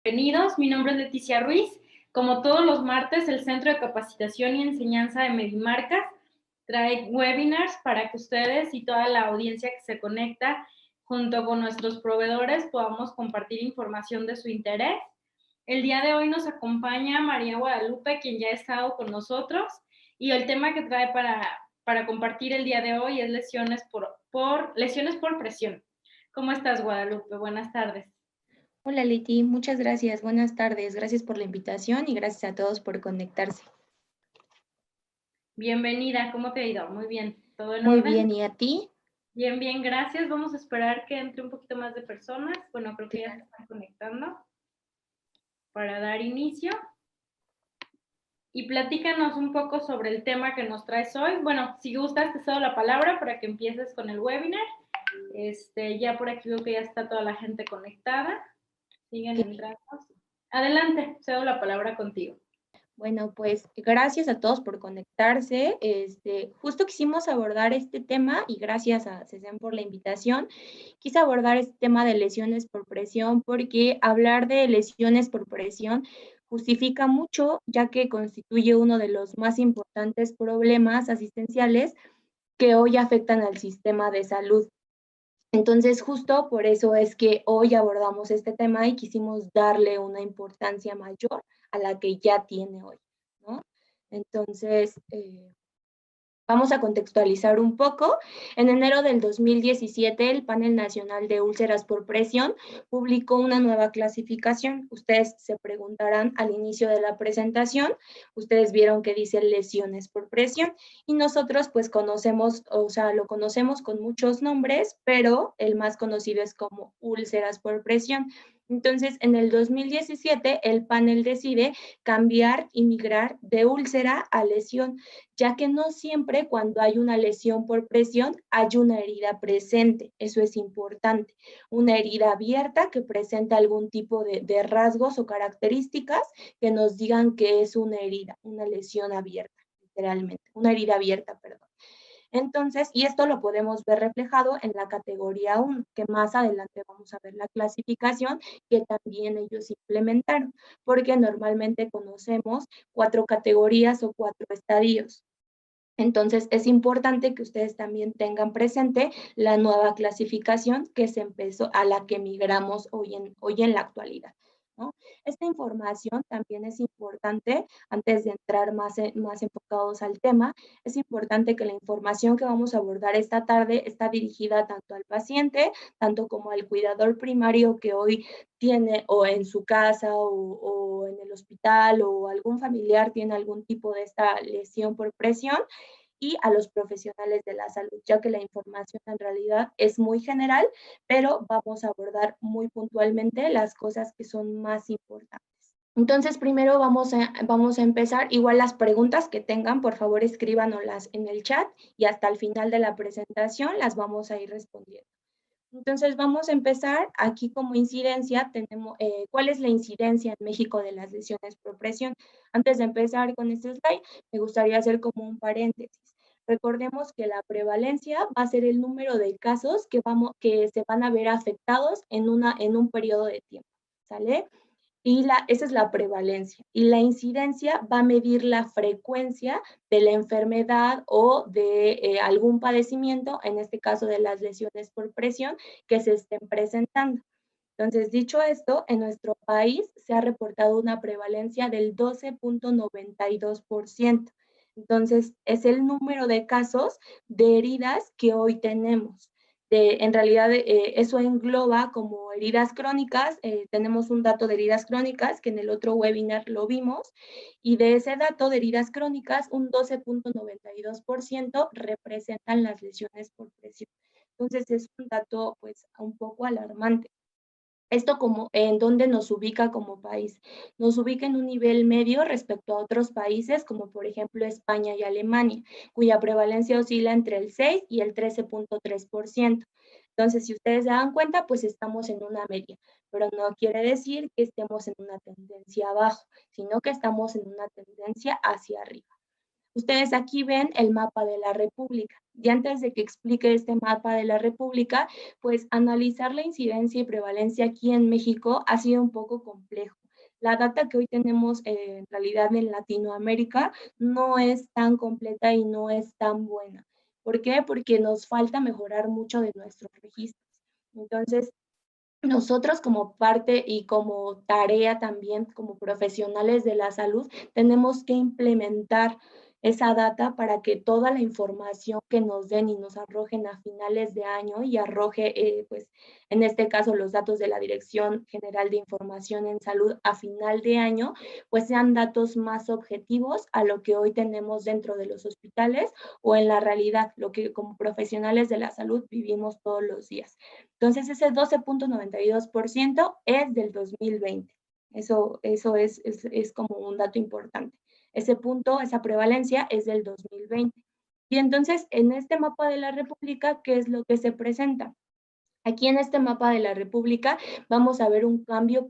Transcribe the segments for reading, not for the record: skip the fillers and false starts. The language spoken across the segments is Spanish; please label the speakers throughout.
Speaker 1: Bienvenidos, mi nombre es Leticia Ruiz. Como todos los martes, el Centro de Capacitación y Enseñanza de Medimarcas trae webinars para que ustedes y toda la audiencia que se conecta junto con nuestros proveedores podamos compartir información de su interés. El día de hoy nos acompaña María Guadalupe, quien ya ha estado con nosotros, y el tema que trae para compartir el día de hoy es lesiones por presión. ¿Cómo estás, Guadalupe? Buenas tardes.
Speaker 2: Hola Leti, muchas gracias. Buenas tardes. Gracias por la invitación y gracias a todos por conectarse.
Speaker 1: Bienvenida, ¿cómo te ha ido? Muy bien, ¿todo en
Speaker 2: Muy
Speaker 1: orden?
Speaker 2: bien, ¿y a ti?
Speaker 1: Bien, bien, gracias. Vamos a esperar que entre un poquito más de personas. Bueno, creo que ya se
Speaker 2: Claro.
Speaker 1: están conectando para dar inicio. Y platícanos un poco sobre el tema que nos traes hoy. Bueno, si gustas, te cedo la palabra para que empieces con el webinar. Ya por aquí veo que ya está toda la gente conectada. Siguen
Speaker 2: Ok.
Speaker 1: entrando. Adelante, cedo la palabra contigo.
Speaker 2: Bueno, pues gracias a todos por conectarse. Justo quisimos abordar este tema y gracias a Cesen por la invitación. Quise abordar este tema de lesiones por presión porque hablar de lesiones por presión justifica mucho, ya que constituye uno de los más importantes problemas asistenciales que hoy afectan al sistema de salud. Entonces, justo por eso es que hoy abordamos este tema y quisimos darle una importancia mayor a la que ya tiene hoy, ¿no? Entonces, vamos a contextualizar un poco. En enero del 2017, el Panel Nacional de Úlceras por Presión publicó una nueva clasificación. Ustedes se preguntarán al inicio de la presentación, ustedes vieron que dice lesiones por presión y nosotros pues conocemos, o sea, lo conocemos con muchos nombres, pero el más conocido es como úlceras por presión. Entonces, en el 2017, el panel decide cambiar y migrar de úlcera a lesión, ya que no siempre cuando hay una lesión por presión hay una herida presente, eso es importante. Una herida abierta que presenta algún tipo de rasgos o características que nos digan que es una herida, una lesión abierta, literalmente, una herida abierta, perdón. Entonces, y esto lo podemos ver reflejado en la categoría 1, que más adelante vamos a ver la clasificación que también ellos implementaron, porque normalmente conocemos 4 categorías o 4 estadios. Entonces, es importante que ustedes también tengan presente la nueva clasificación que se empezó, a la que migramos hoy en la actualidad, ¿no? Esta información también es importante, antes de entrar más enfocados al tema, es importante que la información que vamos a abordar esta tarde está dirigida tanto al paciente, tanto como al cuidador primario que hoy tiene o en su casa o en el hospital o algún familiar tiene algún tipo de esta lesión por presión, y a los profesionales de la salud, ya que la información en realidad es muy general, pero vamos a abordar muy puntualmente las cosas que son más importantes. Entonces, primero vamos a empezar. Igual las preguntas que tengan, por favor, escríbanoslas en el chat y hasta el final de la presentación las vamos a ir respondiendo. Entonces, vamos a empezar aquí como incidencia. Tenemos, ¿cuál es la incidencia en México de las lesiones por presión? Antes de empezar con este slide, me gustaría hacer como un paréntesis. Recordemos que la prevalencia va a ser el número de casos que se van a ver afectados en un periodo de tiempo, ¿sale? Y esa es la prevalencia. Y la incidencia va a medir la frecuencia de la enfermedad o de algún padecimiento, en este caso de las lesiones por presión, que se estén presentando. Entonces, dicho esto, en nuestro país se ha reportado una prevalencia del 12.92%. Entonces, es el número de casos de heridas que hoy tenemos. En realidad, eso engloba como heridas crónicas. Tenemos un dato de heridas crónicas que en el otro webinar lo vimos, y de ese dato de heridas crónicas, un 12.92% representan las lesiones por presión. Entonces, es un dato pues un poco alarmante. Esto como en dónde nos ubica como país. Nos ubica en un nivel medio respecto a otros países, como por ejemplo España y Alemania, cuya prevalencia oscila entre el 6 y el 13.3%. Entonces, si ustedes se dan cuenta, pues estamos en una media, pero no quiere decir que estemos en una tendencia abajo, sino que estamos en una tendencia hacia arriba. Ustedes aquí ven el mapa de la República. Y antes de que explique este mapa de la República, pues analizar la incidencia y prevalencia aquí en México ha sido un poco complejo. La data que hoy tenemos en realidad en Latinoamérica no es tan completa y no es tan buena. ¿Por qué? Porque nos falta mejorar mucho de nuestros registros. Entonces, nosotros como parte y como tarea también, como profesionales de la salud, tenemos que implementar esa data para que toda la información que nos den y nos arrojen a finales de año y arroje, pues, en este caso, los datos de la Dirección General de Información en Salud a final de año, pues sean datos más objetivos a lo que hoy tenemos dentro de los hospitales o en la realidad, lo que como profesionales de la salud vivimos todos los días. Entonces, ese 12.92% es del 2020. Eso es como un dato importante. Ese punto, esa prevalencia es del 2020. Y entonces, en este mapa de la República, ¿qué es lo que se presenta? Aquí en este mapa de la República vamos a ver un cambio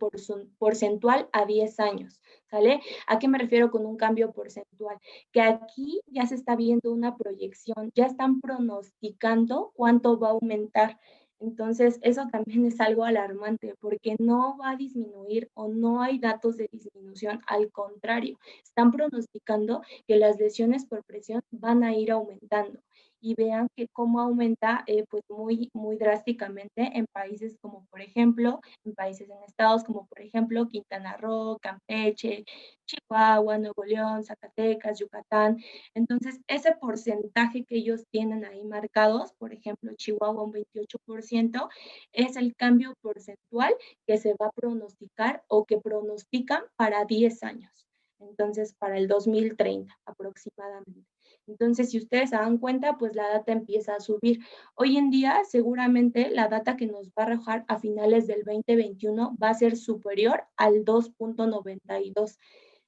Speaker 2: porcentual a 10 años, ¿sale? ¿A qué me refiero con un cambio porcentual? Que aquí ya se está viendo una proyección, ya están pronosticando cuánto va a aumentar. Entonces, eso también es algo alarmante porque no va a disminuir o no hay datos de disminución, al contrario, están pronosticando que las lesiones por presión van a ir aumentando y vean que cómo aumenta pues muy drásticamente en países como por ejemplo, en países en estados como por ejemplo Quintana Roo, Campeche, Chihuahua, Nuevo León, Zacatecas, Yucatán. Entonces, ese porcentaje que ellos tienen ahí marcados, por ejemplo, Chihuahua un 28%, es el cambio porcentual que se va a pronosticar o que pronostican para 10 años. Entonces, para el 2030 aproximadamente. Entonces, si ustedes se dan cuenta, pues la data empieza a subir. Hoy en día, seguramente la data que nos va a arrojar a finales del 2021 va a ser superior al 2.92,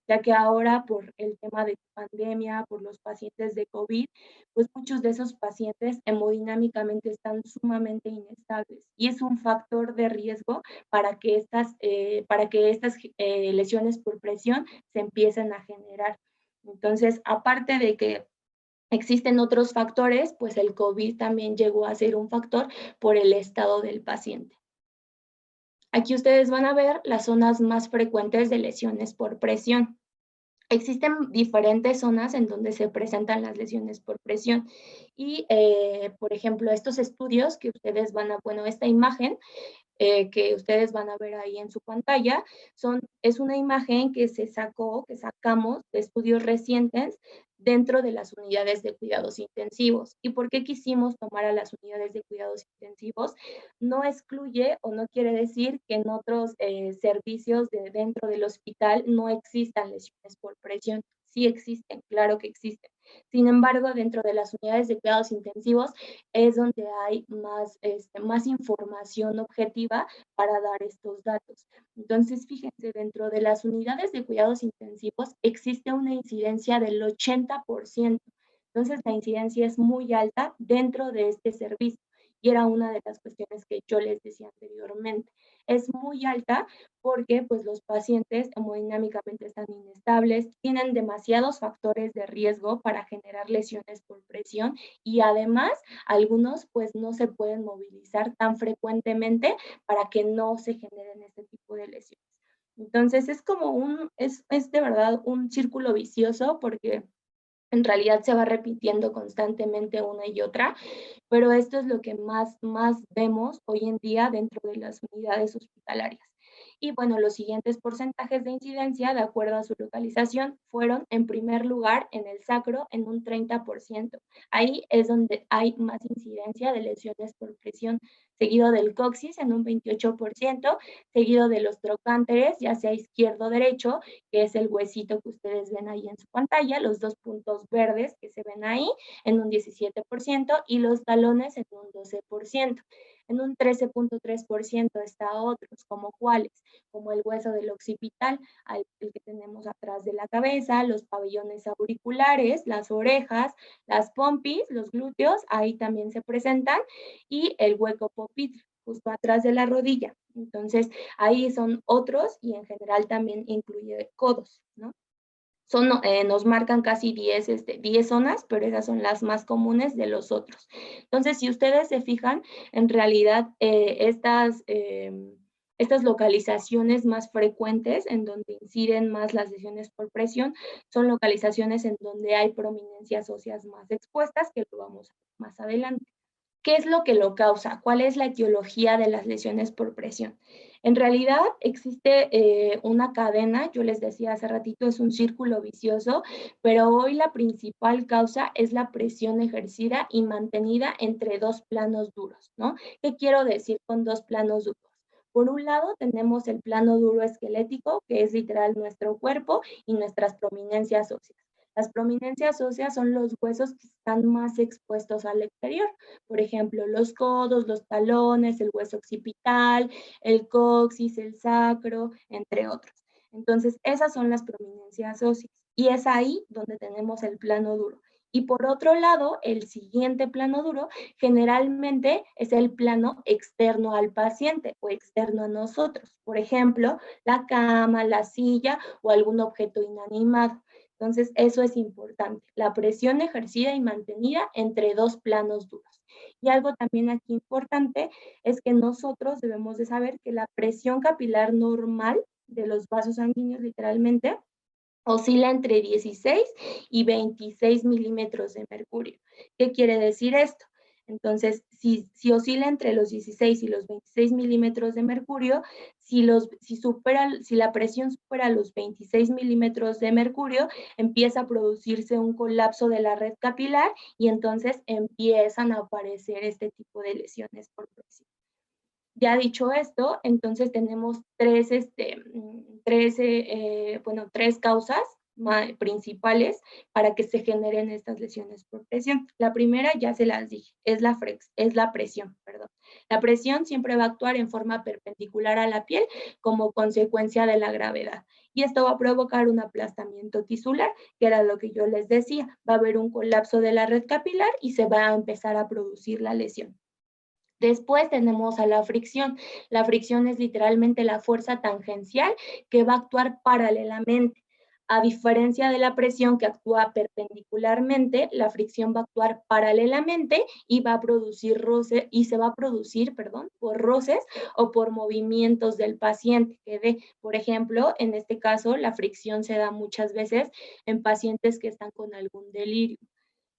Speaker 2: ya que ahora por el tema de pandemia, por los pacientes de COVID, pues muchos de esos pacientes hemodinámicamente están sumamente inestables y es un factor de riesgo para que estas lesiones por presión se empiecen a generar. Entonces, aparte de que existen otros factores, pues el COVID también llegó a ser un factor por el estado del paciente. Aquí ustedes van a ver las zonas más frecuentes de lesiones por presión. Existen diferentes zonas en donde se presentan las lesiones por presión y, por ejemplo, estos estudios que ustedes van a, bueno, esta imagen que ustedes van a ver ahí en su pantalla, es una imagen que que sacamos de estudios recientes dentro de las unidades de cuidados intensivos. ¿Y por qué quisimos tomar a las unidades de cuidados intensivos? No excluye o no quiere decir que en otros servicios dentro del hospital no existan lesiones por presión. Sí existen, claro que existen. Sin embargo, dentro de las unidades de cuidados intensivos es donde hay más información objetiva para dar estos datos. Entonces, fíjense, dentro de las unidades de cuidados intensivos existe una incidencia del 80%. Entonces, la incidencia es muy alta dentro de este servicio y era una de las cuestiones que yo les decía anteriormente. Es muy alta porque pues, los pacientes hemodinámicamente están inestables, tienen demasiados factores de riesgo para generar lesiones por presión y además algunos pues no se pueden movilizar tan frecuentemente para que no se generen este tipo de lesiones. Entonces es como es de verdad un círculo vicioso porque en realidad se va repitiendo constantemente una y otra, pero esto es lo que más vemos hoy en día dentro de las unidades hospitalarias. Y bueno, los siguientes porcentajes de incidencia, de acuerdo a su localización, fueron en primer lugar en el sacro en un 30%. Ahí es donde hay más incidencia de lesiones por presión, seguido del coxis en un 28%, seguido de los trocánteres, ya sea izquierdo o derecho, que es el huesito que ustedes ven ahí en su pantalla, los dos puntos verdes que se ven ahí en un 17% y los talones en un 12%. En un 13.3% está otros, como cuáles, como el hueso del occipital, el que tenemos atrás de la cabeza, los pabellones auriculares, las orejas, las pompis, los glúteos, ahí también se presentan, y el hueco popliteo, justo atrás de la rodilla. Entonces, ahí son otros y en general también incluye codos, ¿no? nos marcan casi 10 zonas, pero esas son las más comunes de los otros. Entonces, si ustedes se fijan, en realidad estas localizaciones más frecuentes en donde inciden más las lesiones por presión son localizaciones en donde hay prominencias óseas más expuestas, que lo vamos a ver más adelante. ¿Qué es lo que lo causa? ¿Cuál es la etiología de las lesiones por presión? En realidad existe una cadena, yo les decía hace ratito, es un círculo vicioso, pero hoy la principal causa es la presión ejercida y mantenida entre dos planos duros, ¿no? ¿Qué quiero decir con dos planos duros? Por un lado tenemos el plano duro esquelético, que es literal nuestro cuerpo y nuestras prominencias óseas. Las prominencias óseas son los huesos que están más expuestos al exterior. Por ejemplo, los codos, los talones, el hueso occipital, el coxis, el sacro, entre otros. Entonces, esas son las prominencias óseas y es ahí donde tenemos el plano duro. Y por otro lado, el siguiente plano duro generalmente es el plano externo al paciente o externo a nosotros. Por ejemplo, la cama, la silla o algún objeto inanimado. Entonces, eso es importante, la presión ejercida y mantenida entre dos planos duros. Y algo también aquí importante es que nosotros debemos de saber que la presión capilar normal de los vasos sanguíneos, literalmente, oscila entre 16 y 26 milímetros de mercurio. ¿Qué quiere decir esto? Entonces, si oscila entre los 16 y los 26 milímetros de mercurio, si la presión supera los 26 milímetros de mercurio, empieza a producirse un colapso de la red capilar y entonces empiezan a aparecer este tipo de lesiones por presión. Ya dicho esto, entonces tenemos tres causas principales para que se generen estas lesiones por presión. La primera, ya se las dije, es la presión, perdón. La presión siempre va a actuar en forma perpendicular a la piel como consecuencia de la gravedad. Y esto va a provocar un aplastamiento tisular, que era lo que yo les decía. Va a haber un colapso de la red capilar y se va a empezar a producir la lesión. Después tenemos a la fricción. La fricción es literalmente la fuerza tangencial que va a actuar paralelamente. A diferencia de la presión que actúa perpendicularmente, la fricción va a actuar paralelamente y va a producir roce, y se va a producir, por roces o por movimientos del paciente. Por ejemplo, en este caso, la fricción se da muchas veces en pacientes que están con algún delirio.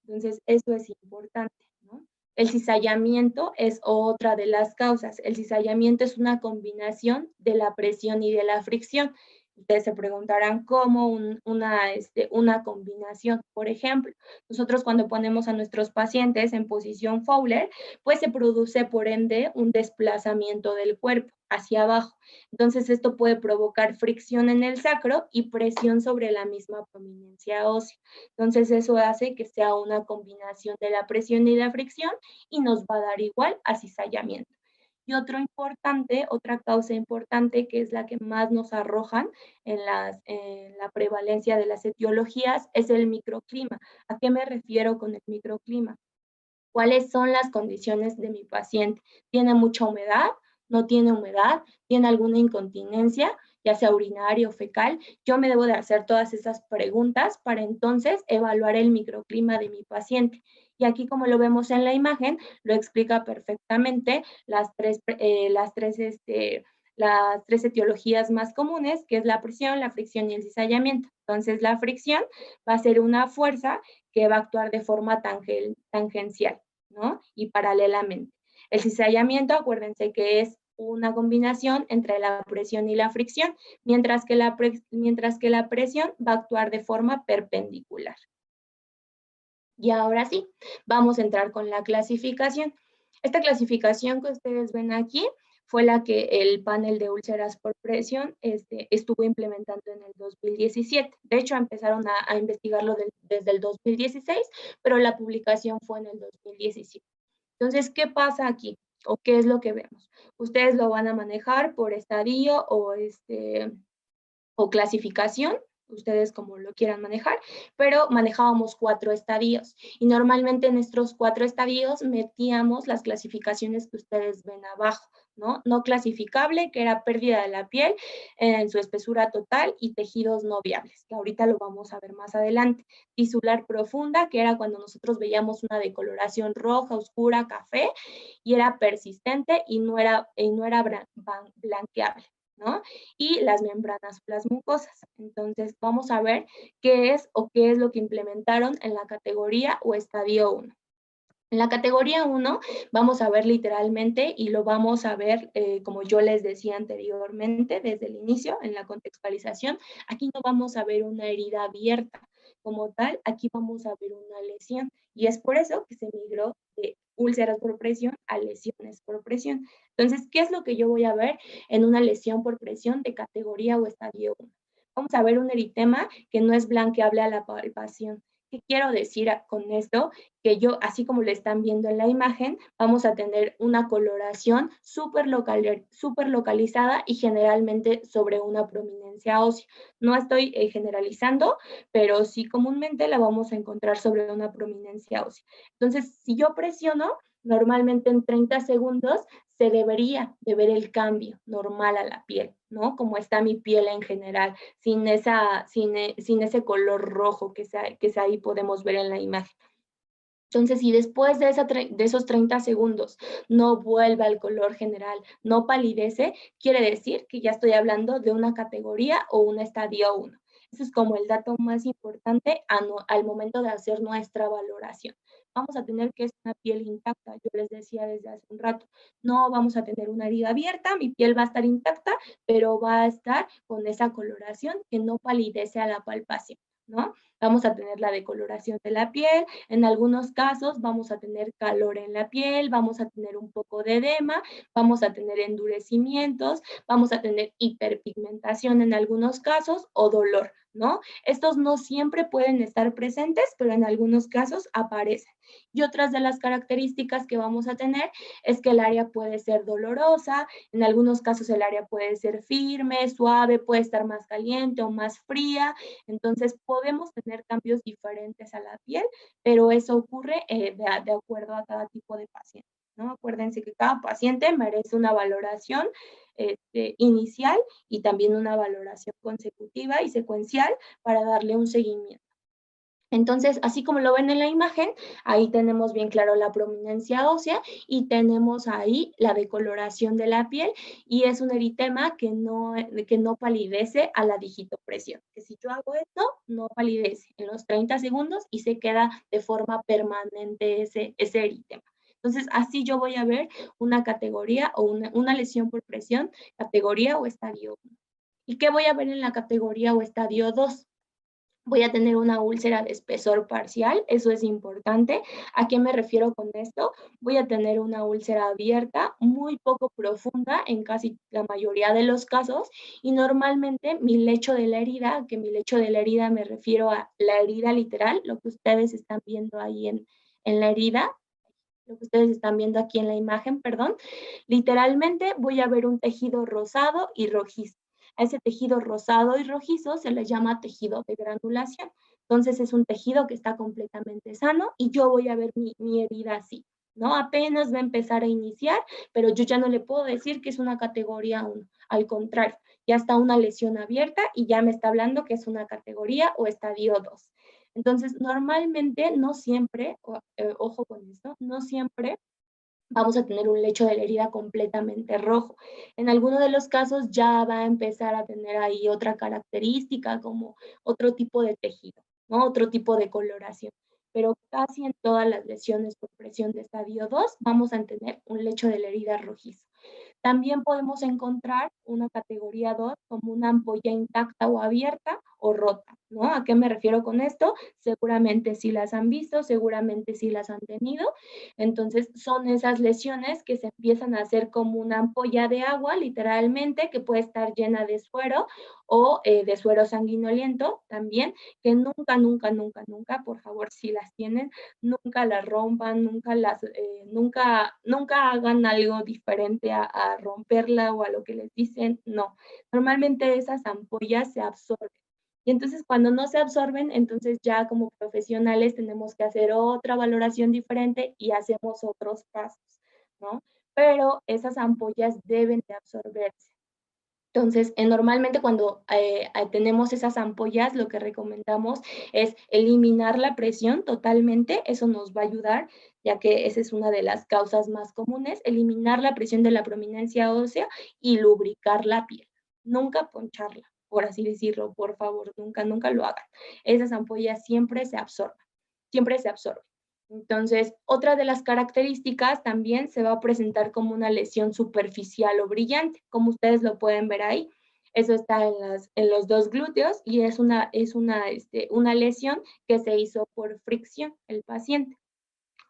Speaker 2: Entonces, eso es importante, ¿no? El cizallamiento es otra de las causas. El cizallamiento es una combinación de la presión y de la fricción. Ustedes se preguntarán cómo una combinación. Por ejemplo, nosotros cuando ponemos a nuestros pacientes en posición Fowler, pues se produce por ende un desplazamiento del cuerpo hacia abajo. Entonces esto puede provocar fricción en el sacro y presión sobre la misma prominencia ósea. Entonces eso hace que sea una combinación de la presión y la fricción y nos va a dar igual a cizallamiento. Y otra causa importante, que es la que más nos arrojan en la prevalencia de las etiologías, es el microclima. ¿A qué me refiero con el microclima? ¿Cuáles son las condiciones de mi paciente? ¿Tiene mucha humedad? ¿No tiene humedad? ¿Tiene alguna incontinencia, ya sea urinaria o fecal? Yo me debo de hacer todas esas preguntas para entonces evaluar el microclima de mi paciente. Y aquí, como lo vemos en la imagen, lo explica perfectamente las tres etiologías más comunes, que es la presión, la fricción y el cizallamiento. Entonces, la fricción va a ser una fuerza que va a actuar de forma tangencial, ¿no? Y paralelamente. El cizallamiento, acuérdense que es una combinación entre la presión y la fricción, mientras que la presión va a actuar de forma perpendicular. Y ahora sí, vamos a entrar con la clasificación. Esta clasificación que ustedes ven aquí fue la que el panel de úlceras por presión estuvo implementando en el 2017. De hecho, empezaron a investigarlo desde el 2016, pero la publicación fue en el 2017. Entonces, ¿qué pasa aquí? ¿O qué es lo que vemos? Ustedes lo van a manejar por estadio o clasificación, ustedes como lo quieran manejar, pero manejábamos 4 estadios y normalmente en estos 4 estadios metíamos las clasificaciones que ustedes ven abajo, ¿no? No clasificable, que era pérdida de la piel en su espesura total, y tejidos no viables, que ahorita lo vamos a ver más adelante. Tisular profunda, que era cuando nosotros veíamos una decoloración roja, oscura, café, y era persistente y no era blanqueable, ¿no? Y las membranas, las mucosas. Entonces, vamos a ver qué es lo que implementaron en la categoría o estadio 1. En la categoría 1 vamos a ver literalmente, y lo vamos a ver, como yo les decía anteriormente, desde el inicio, en la contextualización, aquí no vamos a ver una herida abierta como tal, aquí vamos a ver una lesión, y es por eso que se migró de úlceras por presión a lesiones por presión. Entonces, ¿qué es lo que yo voy a ver en una lesión por presión de categoría o estadio 1? Vamos a ver un eritema que no es blanqueable a la palpación. ¿Qué quiero decir con esto? Que yo, así como lo están viendo en la imagen, vamos a tener una coloración súper localizada y generalmente sobre una prominencia ósea. No estoy generalizando, pero sí comúnmente la vamos a encontrar sobre una prominencia ósea. Entonces, si yo presiono, normalmente en 30 segundos se debería de ver el cambio normal a la piel, ¿no? Como está mi piel en general, sin ese color rojo que ahí podemos ver en la imagen. Entonces, si después de esos 30 segundos no vuelve al color general, no palidece, quiere decir que ya estoy hablando de una categoría o un estadio 1. Eso es como el dato más importante al momento de hacer nuestra valoración. Vamos a tener que es una piel intacta, yo les decía desde hace un rato. No vamos a tener una herida abierta, mi piel va a estar intacta, pero va a estar con esa coloración que no palidece a la palpación, ¿no? Vamos a tener la decoloración de la piel, en algunos casos vamos a tener calor en la piel, vamos a tener un poco de edema, vamos a tener endurecimientos, vamos a tener hiperpigmentación en algunos casos o dolor, ¿no? Estos no siempre pueden estar presentes, pero en algunos casos aparecen. Y otras de las características que vamos a tener es que el área puede ser dolorosa, en algunos casos el área puede ser firme, suave, puede estar más caliente o más fría. Entonces podemos tener cambios diferentes a la piel, pero eso ocurre de acuerdo a cada tipo de paciente, ¿no? Acuérdense que cada paciente merece una valoración inicial y también una valoración consecutiva y secuencial para darle un seguimiento. Entonces, así como lo ven en la imagen, ahí tenemos bien claro la prominencia ósea y tenemos ahí la decoloración de la piel, y es un eritema que no palidece a la digitopresión. Que si yo hago esto, no palidece en los 30 segundos y se queda de forma permanente ese eritema. Entonces, así yo voy a ver una categoría o una lesión por presión, categoría o estadio 1. ¿Y qué voy a ver en la categoría o estadio 2? Voy a tener una úlcera de espesor parcial, eso es importante. ¿A qué me refiero con esto? Voy a tener una úlcera abierta, muy poco profunda en casi la mayoría de los casos, y normalmente mi lecho de la herida, que mi lecho de la herida me refiero a la herida literal, lo que ustedes están viendo ahí en la herida, lo que ustedes están viendo aquí en la imagen, perdón, literalmente voy a ver un tejido rosado y rojizo. A ese tejido rosado y rojizo se le llama tejido de granulación. Entonces es un tejido que está completamente sano y yo voy a ver mi herida así, ¿no? Apenas va a empezar a iniciar, pero yo ya no le puedo decir que es una categoría 1. Al contrario, ya está una lesión abierta y ya me está hablando que es una categoría o estadio 2. Entonces, normalmente, no siempre, ojo con esto, no siempre vamos a tener un lecho de la herida completamente rojo. En algunos de los casos ya va a empezar a tener ahí otra característica, como otro tipo de tejido, ¿no? Otro tipo de coloración. Pero casi en todas las lesiones por presión de estadio 2 vamos a tener un lecho de la herida rojizo. También podemos encontrar una categoría 2 como una ampolla intacta o abierta o rota, ¿no? ¿A qué me refiero con esto? Seguramente sí las han visto, seguramente sí las han tenido. Entonces, son esas lesiones que se empiezan a hacer como una ampolla de agua, literalmente, que puede estar llena de suero o de suero sanguinoliento también, que nunca, nunca, nunca, nunca, por favor, si las tienen, nunca las rompan, nunca hagan algo diferente a romperla o a lo que les dicen, no. Normalmente esas ampollas se absorben. Y entonces cuando no se absorben, entonces ya como profesionales tenemos que hacer otra valoración diferente y hacemos otros pasos, ¿no? pero esas ampollas deben de absorberse. Entonces, normalmente cuando tenemos esas ampollas, lo que recomendamos es eliminar la presión totalmente. Eso nos va a ayudar, ya que esa es una de las causas más comunes, eliminar la presión de la prominencia ósea y lubricar la piel. Nunca poncharla, por así decirlo, por favor, nunca, nunca lo hagan. Esas ampollas siempre se absorben, siempre se absorben. Entonces, otra de las características también se va a presentar como una lesión superficial o brillante, como ustedes lo pueden ver ahí. Eso está en los dos glúteos y es una lesión que se hizo por fricción el paciente.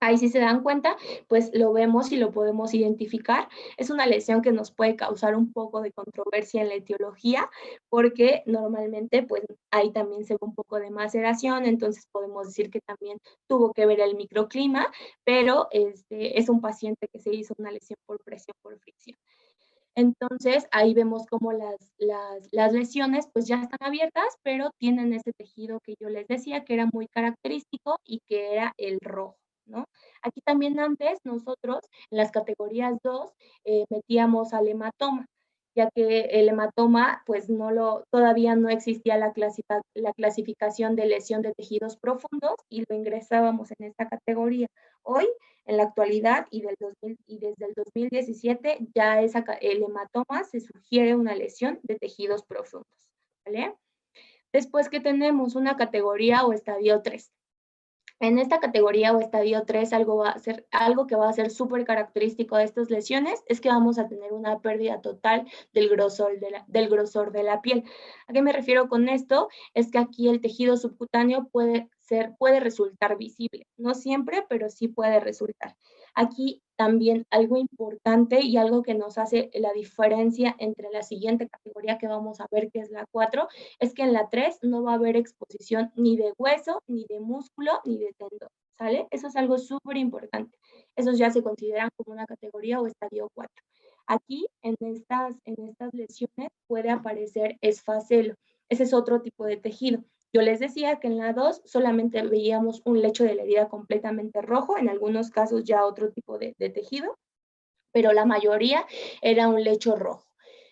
Speaker 2: Ahí si se dan cuenta, pues lo vemos y lo podemos identificar. Es una lesión que nos puede causar un poco de controversia en la etiología, porque normalmente pues ahí también se ve un poco de maceración, entonces podemos decir que también tuvo que ver el microclima, pero es un paciente que se hizo una lesión por presión, por fricción. Entonces, ahí vemos cómo las lesiones pues ya están abiertas, pero tienen ese tejido que yo les decía que era muy característico y que era el rojo, ¿no? Aquí también antes nosotros en las categorías 2 metíamos al hematoma, ya que el hematoma pues todavía no existía la clasificación de lesión de tejidos profundos y lo ingresábamos en esta categoría. Hoy en la actualidad y desde el 2017 ya el hematoma se sugiere una lesión de tejidos profundos, ¿vale? Después que tenemos una categoría o estadio 3. En esta categoría o estadio 3, algo que va a ser súper característico de estas lesiones es que vamos a tener una pérdida total del grosor de la piel. ¿A qué me refiero con esto? Es que aquí el tejido subcutáneo puede resultar visible. No siempre, pero sí puede resultar. Aquí también algo importante y algo que nos hace la diferencia entre la siguiente categoría que vamos a ver, que es la 4, es que en la 3 no va a haber exposición ni de hueso, ni de músculo, ni de tendón, ¿sale? Eso es algo súper importante. Esos ya se consideran como una categoría o estadio 4. Aquí, en estas lesiones, puede aparecer esfacelo. Ese es otro tipo de tejido. Yo les decía que en la 2 solamente veíamos un lecho de la herida completamente rojo, en algunos casos ya otro tipo de tejido, pero la mayoría era un lecho rojo.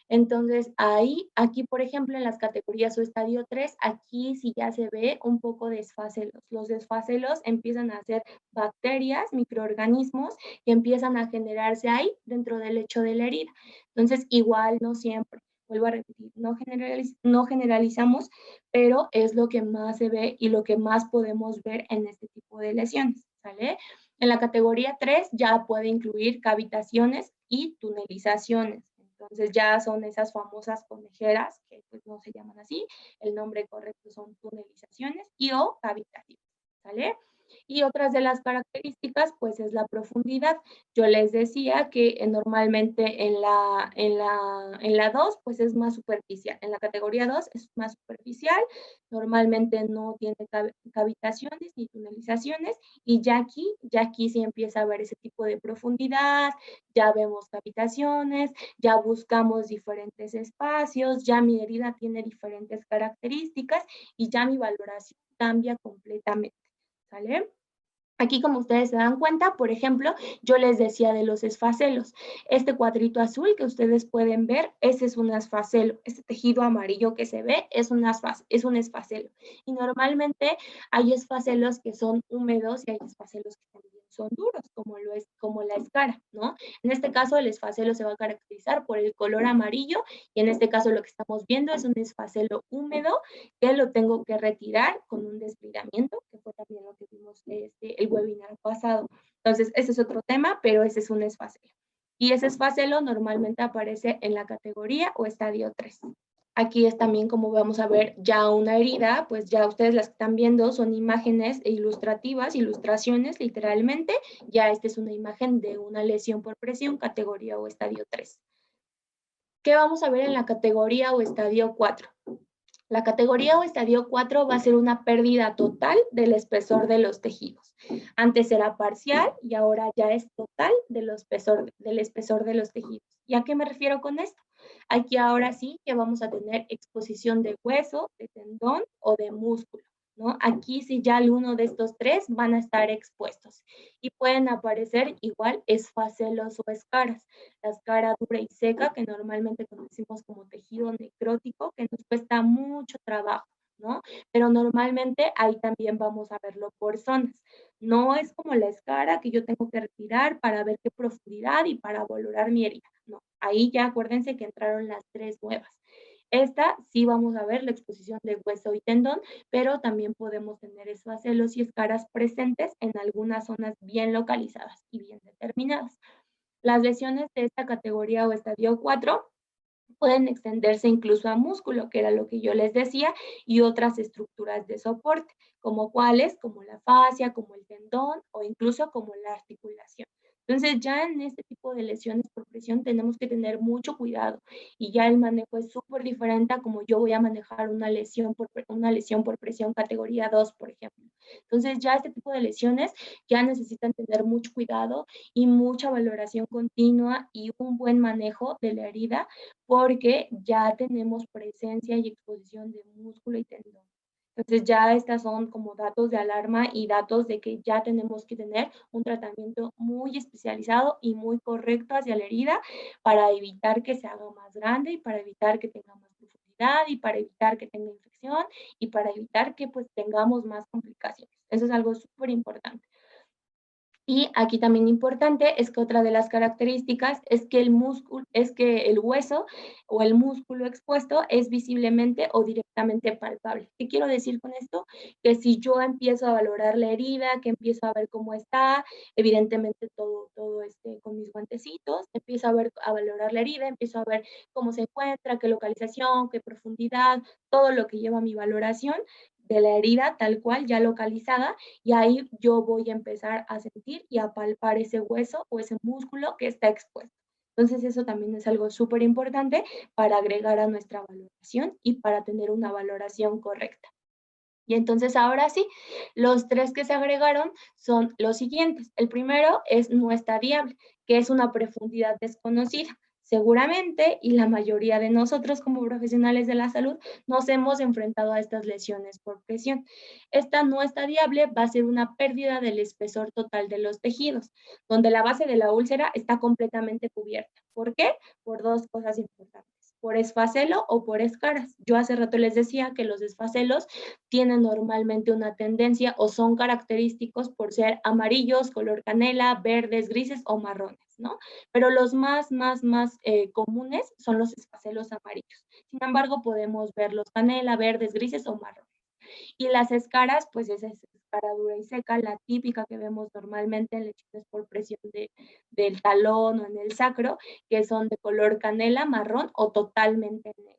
Speaker 2: Entonces, aquí, por ejemplo, en las categorías o estadio 3, aquí sí ya se ve un poco de desfacelos. Los desfacelos empiezan a ser bacterias, microorganismos, que empiezan a generarse ahí dentro del lecho de la herida. Entonces, igual no siempre, vuelvo a repetir, no generalizamos, pero es lo que más se ve y lo que más podemos ver en este tipo de lesiones, ¿sale? En la categoría 3 ya puede incluir cavitaciones y tunelizaciones. Entonces ya son esas famosas conejeras, que pues no se llaman así, el nombre correcto son tunelizaciones y o cavitaciones, ¿sale? Y otras de las características, pues es la profundidad. Yo les decía que normalmente en la 2, pues es más superficial. En la categoría 2 es más superficial, normalmente no tiene cavitaciones ni tunelizaciones, y ya aquí sí empieza a haber ese tipo de profundidad, ya vemos cavitaciones, ya buscamos diferentes espacios, ya mi herida tiene diferentes características y ya mi valoración cambia completamente. ¿Sale? Aquí, como ustedes se dan cuenta, por ejemplo, yo les decía de los esfacelos. Este cuadrito azul que ustedes pueden ver, ese es un esfacelo. Este tejido amarillo que se ve es un esfacelo. Y normalmente hay esfacelos que son húmedos y hay esfacelos que también son duros, como la escara, ¿no? En este caso, el esfacelo se va a caracterizar por el color amarillo y en este caso lo que estamos viendo es un esfacelo húmedo que lo tengo que retirar con un desbridamiento, que fue también lo que vimos el webinar pasado. Entonces, ese es otro tema, pero ese es un esfacelo. Y ese esfacelo normalmente aparece en la categoría o estadio 3. Aquí es también como vamos a ver ya una herida, pues ya ustedes las que están viendo son imágenes ilustrativas, ilustraciones literalmente. Ya esta es una imagen de una lesión por presión, categoría o estadio 3. ¿Qué vamos a ver en la categoría o estadio 4? La categoría o estadio 4 va a ser una pérdida total del espesor de los tejidos. Antes era parcial y ahora ya es total del espesor de los tejidos. ¿Y a qué me refiero con esto? Aquí ahora sí que vamos a tener exposición de hueso, de tendón o de músculo. ¿no? Aquí sí ya alguno de estos tres van a estar expuestos y pueden aparecer igual esfacelos o escaras. La escara dura y seca, que normalmente conocemos como tejido necrótico, que nos cuesta mucho trabajo, ¿no? Pero normalmente ahí también vamos a verlo por zonas. No es como la escara que yo tengo que retirar para ver qué profundidad y para valorar mi herida. No, ahí ya acuérdense que entraron las tres nuevas. Esta sí vamos a ver la exposición de hueso y tendón, pero también podemos tener esfacelos y escaras presentes en algunas zonas bien localizadas y bien determinadas. Las lesiones de esta categoría o estadio 4 pueden extenderse incluso a músculo, que era lo que yo les decía, y otras estructuras de soporte, como cuáles, como la fascia, como el tendón o incluso como la articulación. Entonces, ya en este tipo de lesiones por presión tenemos que tener mucho cuidado y ya el manejo es súper diferente a como yo voy a manejar una lesión por presión categoría 2, por ejemplo. Entonces, ya este tipo de lesiones ya necesitan tener mucho cuidado y mucha valoración continua y un buen manejo de la herida porque ya tenemos presencia y exposición de músculo y tendón. Entonces ya estas son como datos de alarma y datos de que ya tenemos que tener un tratamiento muy especializado y muy correcto hacia la herida para evitar que se haga más grande y para evitar que tenga más profundidad y para evitar que tenga infección y para evitar que pues tengamos más complicaciones. Eso es algo súper importante. Y aquí también importante es que otra de las características es que el hueso o el músculo expuesto es visiblemente o directamente palpable. ¿Qué quiero decir con esto? Que si yo empiezo a valorar la herida, que empiezo a ver cómo está, evidentemente todo con mis guantecitos, empiezo a valorar la herida, empiezo a ver cómo se encuentra, qué localización, qué profundidad, todo lo que lleva a mi valoración de la herida tal cual ya localizada y ahí yo voy a empezar a sentir y a palpar ese hueso o ese músculo que está expuesto. Entonces eso también es algo súper importante para agregar a nuestra valoración y para tener una valoración correcta. Y entonces ahora sí, los tres que se agregaron son los siguientes. El primero es no estadiable, que es una profundidad desconocida. Seguramente, y la mayoría de nosotros como profesionales de la salud, nos hemos enfrentado a estas lesiones por presión. Esta no estadiable va a ser una pérdida del espesor total de los tejidos, donde la base de la úlcera está completamente cubierta. ¿Por qué? Por dos cosas importantes, por esfacelo o por escaras. Yo hace rato les decía que los desfacelos tienen normalmente una tendencia o son característicos por ser amarillos, color canela, verdes, grises o marrones, ¿no? Pero los más comunes son los esfacelos amarillos. Sin embargo, podemos ver los canela, verdes, grises o marrones. Y las escaras, pues esa es escara dura y seca, la típica que vemos normalmente en lesiones por presión del talón o en el sacro, que son de color canela, marrón o totalmente negro,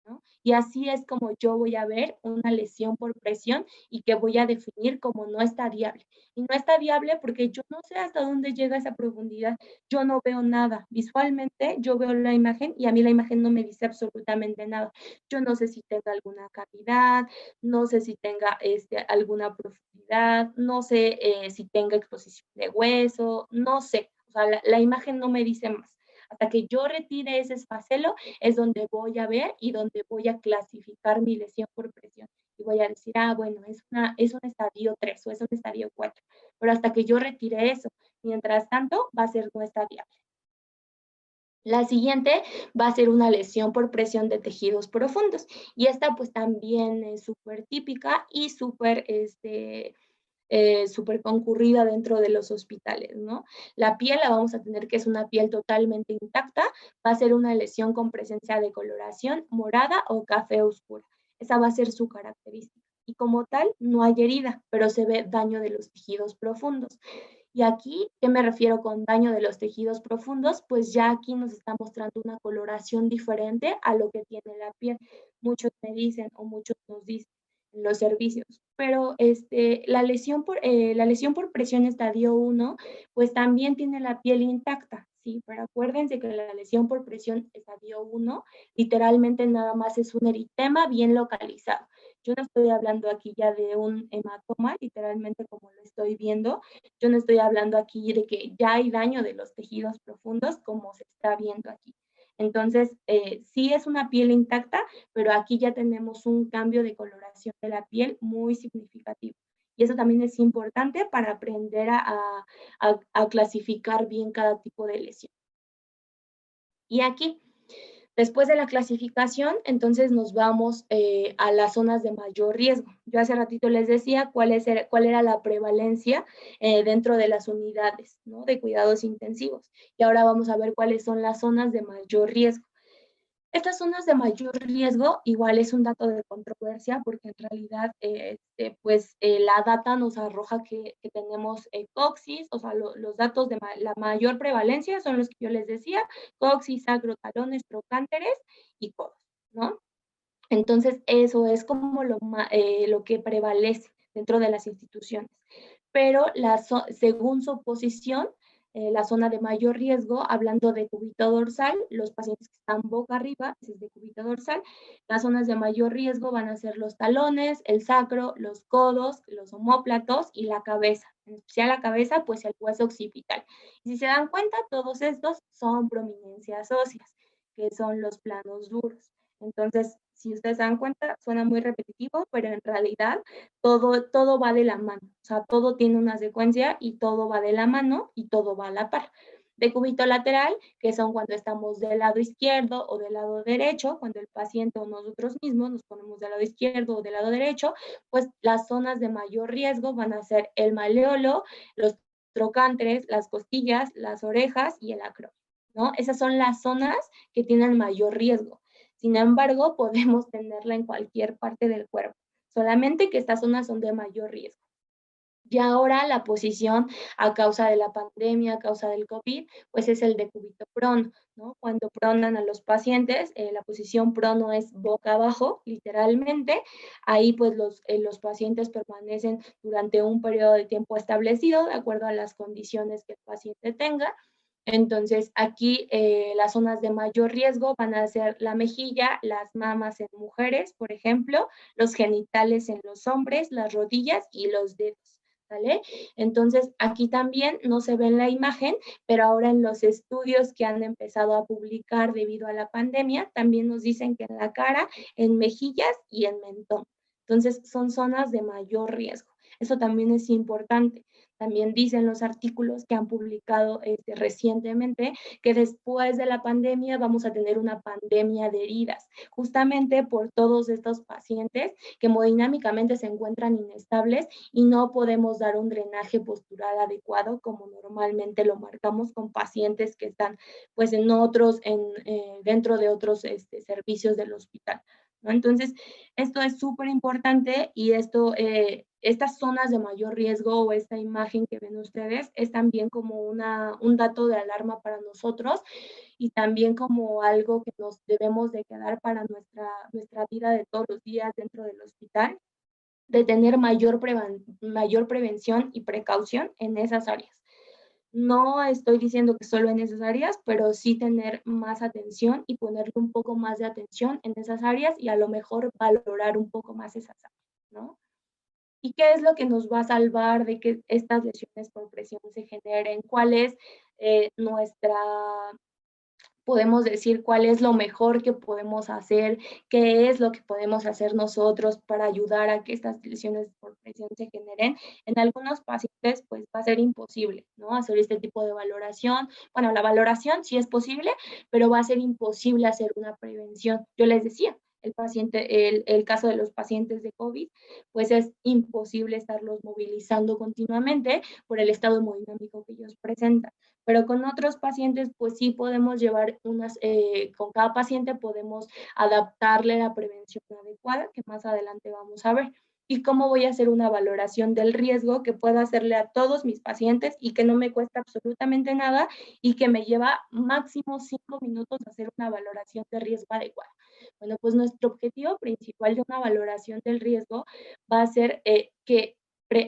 Speaker 2: ¿no? Y así es como yo voy a ver una lesión por presión y que voy a definir como no está viable. Y no está viable porque yo no sé hasta dónde llega esa profundidad, yo no veo nada. Visualmente yo veo la imagen y a mí la imagen no me dice absolutamente nada. Yo no sé si tenga alguna cavidad, no sé si tenga alguna profundidad, no sé si tenga exposición de hueso, no sé, o sea, la imagen no me dice más. Hasta que yo retire ese esfacelo es donde voy a ver y donde voy a clasificar mi lesión por presión. Y voy a decir, ah, bueno, es un estadio 3 o es un estadio 4. Pero hasta que yo retire eso, mientras tanto, va a ser no estadiable. La siguiente va a ser una lesión por presión de tejidos profundos y esta pues también es súper típica y súper concurrida dentro de los hospitales, ¿no? La piel la vamos a tener que es una piel totalmente intacta, va a ser una lesión con presencia de coloración morada o café oscura. Esa va a ser su característica. Y como tal, no hay herida, pero se ve daño de los tejidos profundos. Y aquí, ¿qué me refiero con daño de los tejidos profundos? Pues ya aquí nos está mostrando una coloración diferente a lo que tiene la piel. Muchos me dicen o muchos nos dicen en los servicios, pero la lesión por presión estadio 1, pues también tiene la piel intacta, ¿sí? Pero acuérdense que la lesión por presión estadio 1 literalmente nada más es un eritema bien localizado. Yo no estoy hablando aquí ya de un hematoma, literalmente como lo estoy viendo, yo no estoy hablando aquí de que ya hay daño de los tejidos profundos como se está viendo aquí. Entonces, sí es una piel intacta, pero aquí ya tenemos un cambio de coloración de la piel muy significativo. Y eso también es importante para aprender a clasificar bien cada tipo de lesión. Y aquí, después de la clasificación, entonces nos vamos a las zonas de mayor riesgo. Yo hace ratito les decía cuál era la prevalencia dentro de las unidades, ¿no?, de cuidados intensivos. Y ahora vamos a ver cuáles son las zonas de mayor riesgo. Estas zonas de mayor riesgo, igual es un dato de controversia, porque en realidad, pues, la data nos arroja que tenemos coxis, o sea, los datos de la mayor prevalencia son los que yo les decía: coxis, sacro, talones, trocánteres y codos, ¿no? Entonces, eso es como lo que prevalece dentro de las instituciones. Pero según su posición, la zona de mayor riesgo, hablando de cúbito dorsal, los pacientes que están boca arriba, ese es de cúbito dorsal, las zonas de mayor riesgo van a ser los talones, el sacro, los codos, los omóplatos y la cabeza. En especial la cabeza, pues el hueso occipital. Y si se dan cuenta, todos estos son prominencias óseas, que son los planos duros. Entonces, si ustedes se dan cuenta, suena muy repetitivo, pero en realidad todo va de la mano. O sea, todo tiene una secuencia y todo va de la mano y todo va a la par. De cúbito lateral, que son cuando estamos del lado izquierdo o del lado derecho, cuando el paciente o nosotros mismos nos ponemos del lado izquierdo o del lado derecho, pues las zonas de mayor riesgo van a ser el maleolo, los trocánteres, las costillas, las orejas y el acromion, ¿no? Esas son las zonas que tienen mayor riesgo. Sin embargo, podemos tenerla en cualquier parte del cuerpo, solamente que estas zonas son de mayor riesgo. Y ahora la posición a causa de la pandemia, a causa del COVID, pues es el decúbito prono, ¿no? Cuando pronan a los pacientes, la posición prono es boca abajo, literalmente. Ahí pues los pacientes permanecen durante un periodo de tiempo establecido, de acuerdo a las condiciones que el paciente tenga. Entonces, aquí las zonas de mayor riesgo van a ser la mejilla, las mamas en mujeres, por ejemplo, los genitales en los hombres, las rodillas y los dedos. ¿Vale? Entonces, aquí también no se ve en la imagen, pero ahora en los estudios que han empezado a publicar debido a la pandemia, también nos dicen que en la cara, en mejillas y en mentón. Entonces, son zonas de mayor riesgo. Eso también es importante. También dicen los artículos que han publicado recientemente que después de la pandemia vamos a tener una pandemia de heridas, justamente por todos estos pacientes que hemodinámicamente se encuentran inestables y no podemos dar un drenaje postural adecuado como normalmente lo marcamos con pacientes que están pues dentro de otros servicios del hospital, ¿no? Entonces, esto es súper importante y estas zonas de mayor riesgo o esta imagen que ven ustedes es también como un dato de alarma para nosotros y también como algo que nos debemos de quedar para nuestra vida de todos los días dentro del hospital, de tener mayor prevención y precaución en esas áreas. No estoy diciendo que solo en esas áreas, pero sí tener más atención y ponerle un poco más de atención en esas áreas y a lo mejor valorar un poco más esas áreas, ¿no? ¿Y qué es lo que nos va a salvar de que estas lesiones por presión se generen? ¿Cuál es nuestra podemos decir cuál es lo mejor que podemos hacer, qué es lo que podemos hacer nosotros para ayudar a que estas lesiones por presión se generen? En algunos pacientes, pues va a ser imposible, ¿no? Hacer este tipo de valoración. Bueno, la valoración sí es posible, pero va a ser imposible hacer una prevención. Yo les decía, el caso de los pacientes de COVID, pues es imposible estarlos movilizando continuamente por el estado hemodinámico que ellos presentan. Pero con otros pacientes, pues sí podemos llevar con cada paciente podemos adaptarle la prevención adecuada, que más adelante vamos a ver. Y cómo voy a hacer una valoración del riesgo que puedo hacerle a todos mis pacientes y que no me cuesta absolutamente nada y que me lleva máximo 5 minutos hacer una valoración de riesgo adecuada. Bueno, pues nuestro objetivo principal de una valoración del riesgo va a ser que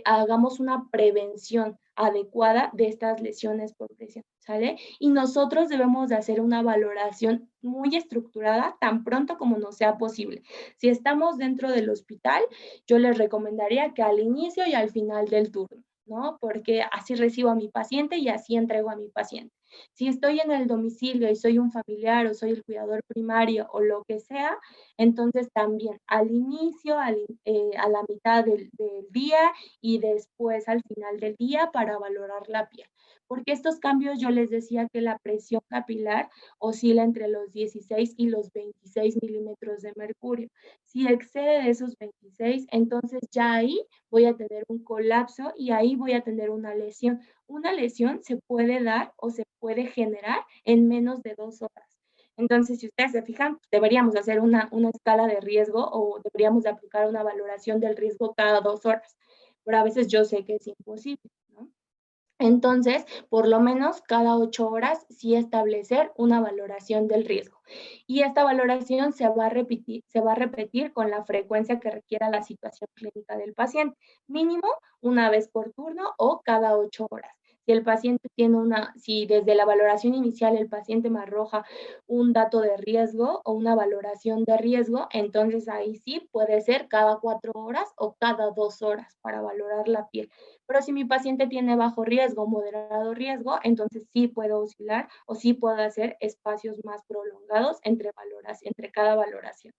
Speaker 2: hagamos una prevención adecuada de estas lesiones por presión, ¿sale? Y nosotros debemos de hacer una valoración muy estructurada tan pronto como nos sea posible. Si estamos dentro del hospital, yo les recomendaría que al inicio y al final del turno, ¿no? Porque así recibo a mi paciente y así entrego a mi paciente. Si estoy en el domicilio y soy un familiar o soy el cuidador primario o lo que sea, entonces también al inicio, a la mitad del día y después al final del día para valorar la piel. Porque estos cambios yo les decía que la presión capilar oscila entre los 16 y los 26 milímetros de mercurio. Si excede de esos 26, entonces ya ahí voy a tener un colapso y ahí voy a tener una lesión. Una lesión se puede dar o se puede generar en menos de 2 horas. Entonces, si ustedes se fijan, deberíamos hacer una escala de riesgo o deberíamos de aplicar una valoración del riesgo cada 2 horas, pero a veces yo sé que es imposible, ¿no? Entonces, por lo menos cada 8 horas sí establecer una valoración del riesgo. Y esta valoración se va a repetir con la frecuencia que requiera la situación clínica del paciente, mínimo una vez por turno o cada 8 horas. Si el paciente tiene si desde la valoración inicial el paciente me arroja un dato de riesgo o una valoración de riesgo, entonces ahí sí puede ser cada 4 horas o cada 2 horas para valorar la piel. Pero si mi paciente tiene bajo riesgo, moderado riesgo, entonces sí puedo oscilar o sí puedo hacer espacios más prolongados entre cada valoración.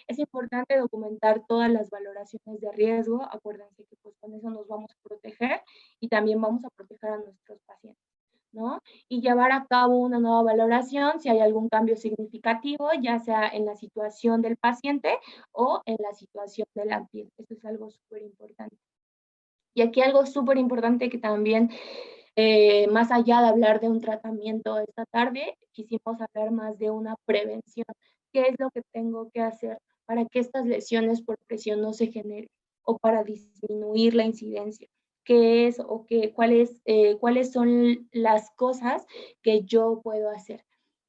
Speaker 2: Es importante documentar todas las valoraciones de riesgo. Acuérdense que pues con eso nos vamos a proteger y también vamos a proteger a nuestros pacientes, ¿no? Y llevar a cabo una nueva valoración si hay algún cambio significativo, ya sea en la situación del paciente o en la situación de la piel. Eso es algo súper importante. Y aquí algo súper importante que también, más allá de hablar de un tratamiento esta tarde, quisimos hablar más de una prevención. ¿Qué es lo que tengo que hacer para que estas lesiones por presión no se generen o para disminuir la incidencia? ¿Qué es o cuáles son las cosas que yo puedo hacer?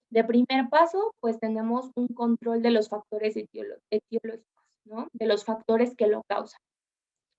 Speaker 2: De primer paso, pues tenemos un control de los factores etiológicos, ¿no? De los factores que lo causan.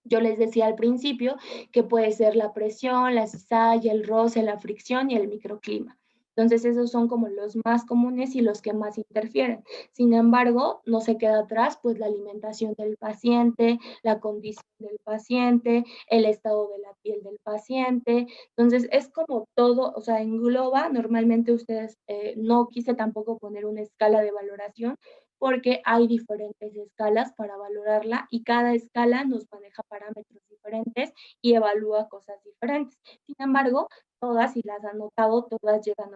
Speaker 2: Yo les decía al principio que puede ser la presión, la cizalla, el roce, la fricción y el microclima. Entonces, esos son como los más comunes y los que más interfieren. Sin embargo, no se queda atrás pues la alimentación del paciente, la condición del paciente, el estado de la piel del paciente. Entonces, es como todo, o sea, engloba, normalmente ustedes, no quise tampoco poner una escala de valoración, porque hay diferentes escalas para valorarla y cada escala nos maneja parámetros diferentes y evalúa cosas diferentes. Sin embargo, todas, si las han notado, todas llegan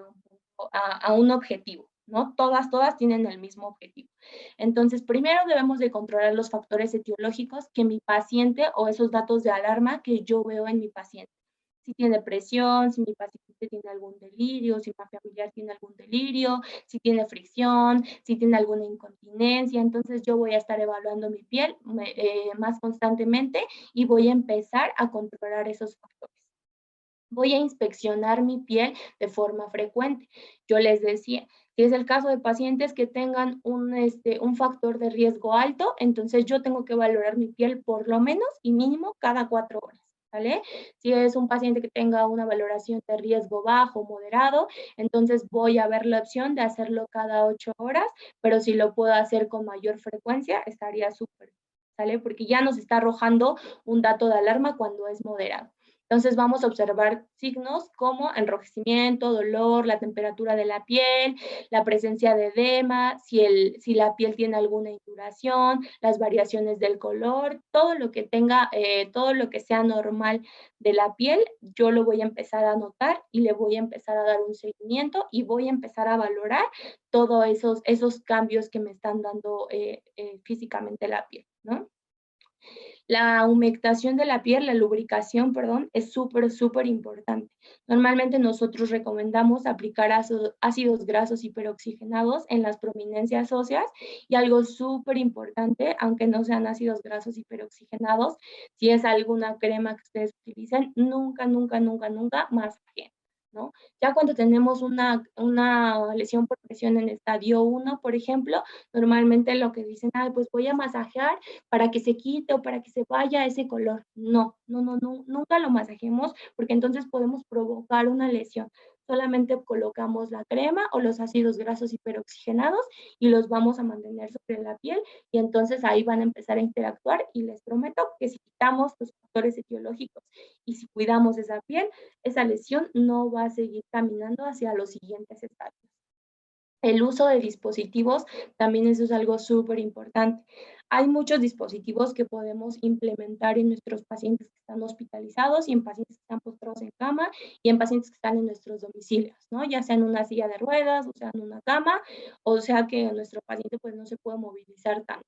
Speaker 2: a un objetivo, ¿no? Todas tienen el mismo objetivo. Entonces, primero debemos de controlar los factores etiológicos que mi paciente o esos datos de alarma que yo veo en mi paciente. Si tiene presión, si mi paciente tiene algún delirio, si mi familiar tiene algún delirio, si tiene fricción, si tiene alguna incontinencia. Entonces yo voy a estar evaluando mi piel más constantemente y voy a empezar a controlar esos factores. Voy a inspeccionar mi piel de forma frecuente. Yo les decía, si es el caso de pacientes que tengan un factor de riesgo alto, entonces yo tengo que valorar mi piel por lo menos y mínimo cada 4 horas. ¿Vale? Si es un paciente que tenga una valoración de riesgo bajo, moderado, entonces voy a ver la opción de hacerlo cada 8 horas, pero si lo puedo hacer con mayor frecuencia, estaría súper, ¿sale? Porque ya nos está arrojando un dato de alarma cuando es moderado. Entonces vamos a observar signos como enrojecimiento, dolor, la temperatura de la piel, la presencia de edema, si la piel tiene alguna induración, las variaciones del color, todo lo que tenga, todo lo que sea normal de la piel, yo lo voy a empezar a notar y le voy a empezar a dar un seguimiento y voy a empezar a valorar todos esos cambios que me están dando físicamente la piel, ¿no? La humectación de la piel, la lubricación, perdón, es súper importante. Normalmente nosotros recomendamos aplicar ácidos grasos hiperoxigenados en las prominencias óseas y algo súper importante, aunque no sean ácidos grasos hiperoxigenados, si es alguna crema que ustedes utilicen, nunca masajen, ¿no? Ya cuando tenemos una lesión por presión en estadio 1, por ejemplo, normalmente lo que dicen, pues voy a masajear para que se quite o para que se vaya ese color. No, nunca lo masajemos porque entonces podemos provocar una lesión. solamente colocamos la crema o los ácidos grasos hiperoxigenados y los vamos a mantener sobre la piel y entonces ahí van a empezar a interactuar y les prometo que si quitamos los factores etiológicos y si cuidamos esa piel, esa lesión no va a seguir caminando hacia los siguientes estadios. El uso de dispositivos, también eso es algo súper importante. Hay muchos dispositivos que podemos implementar en nuestros pacientes que están hospitalizados y en pacientes que están postrados en cama y en pacientes que están en nuestros domicilios, ¿no? Ya sea en una silla de ruedas, o sea, en una cama, o sea que nuestro paciente pues no se puede movilizar tanto.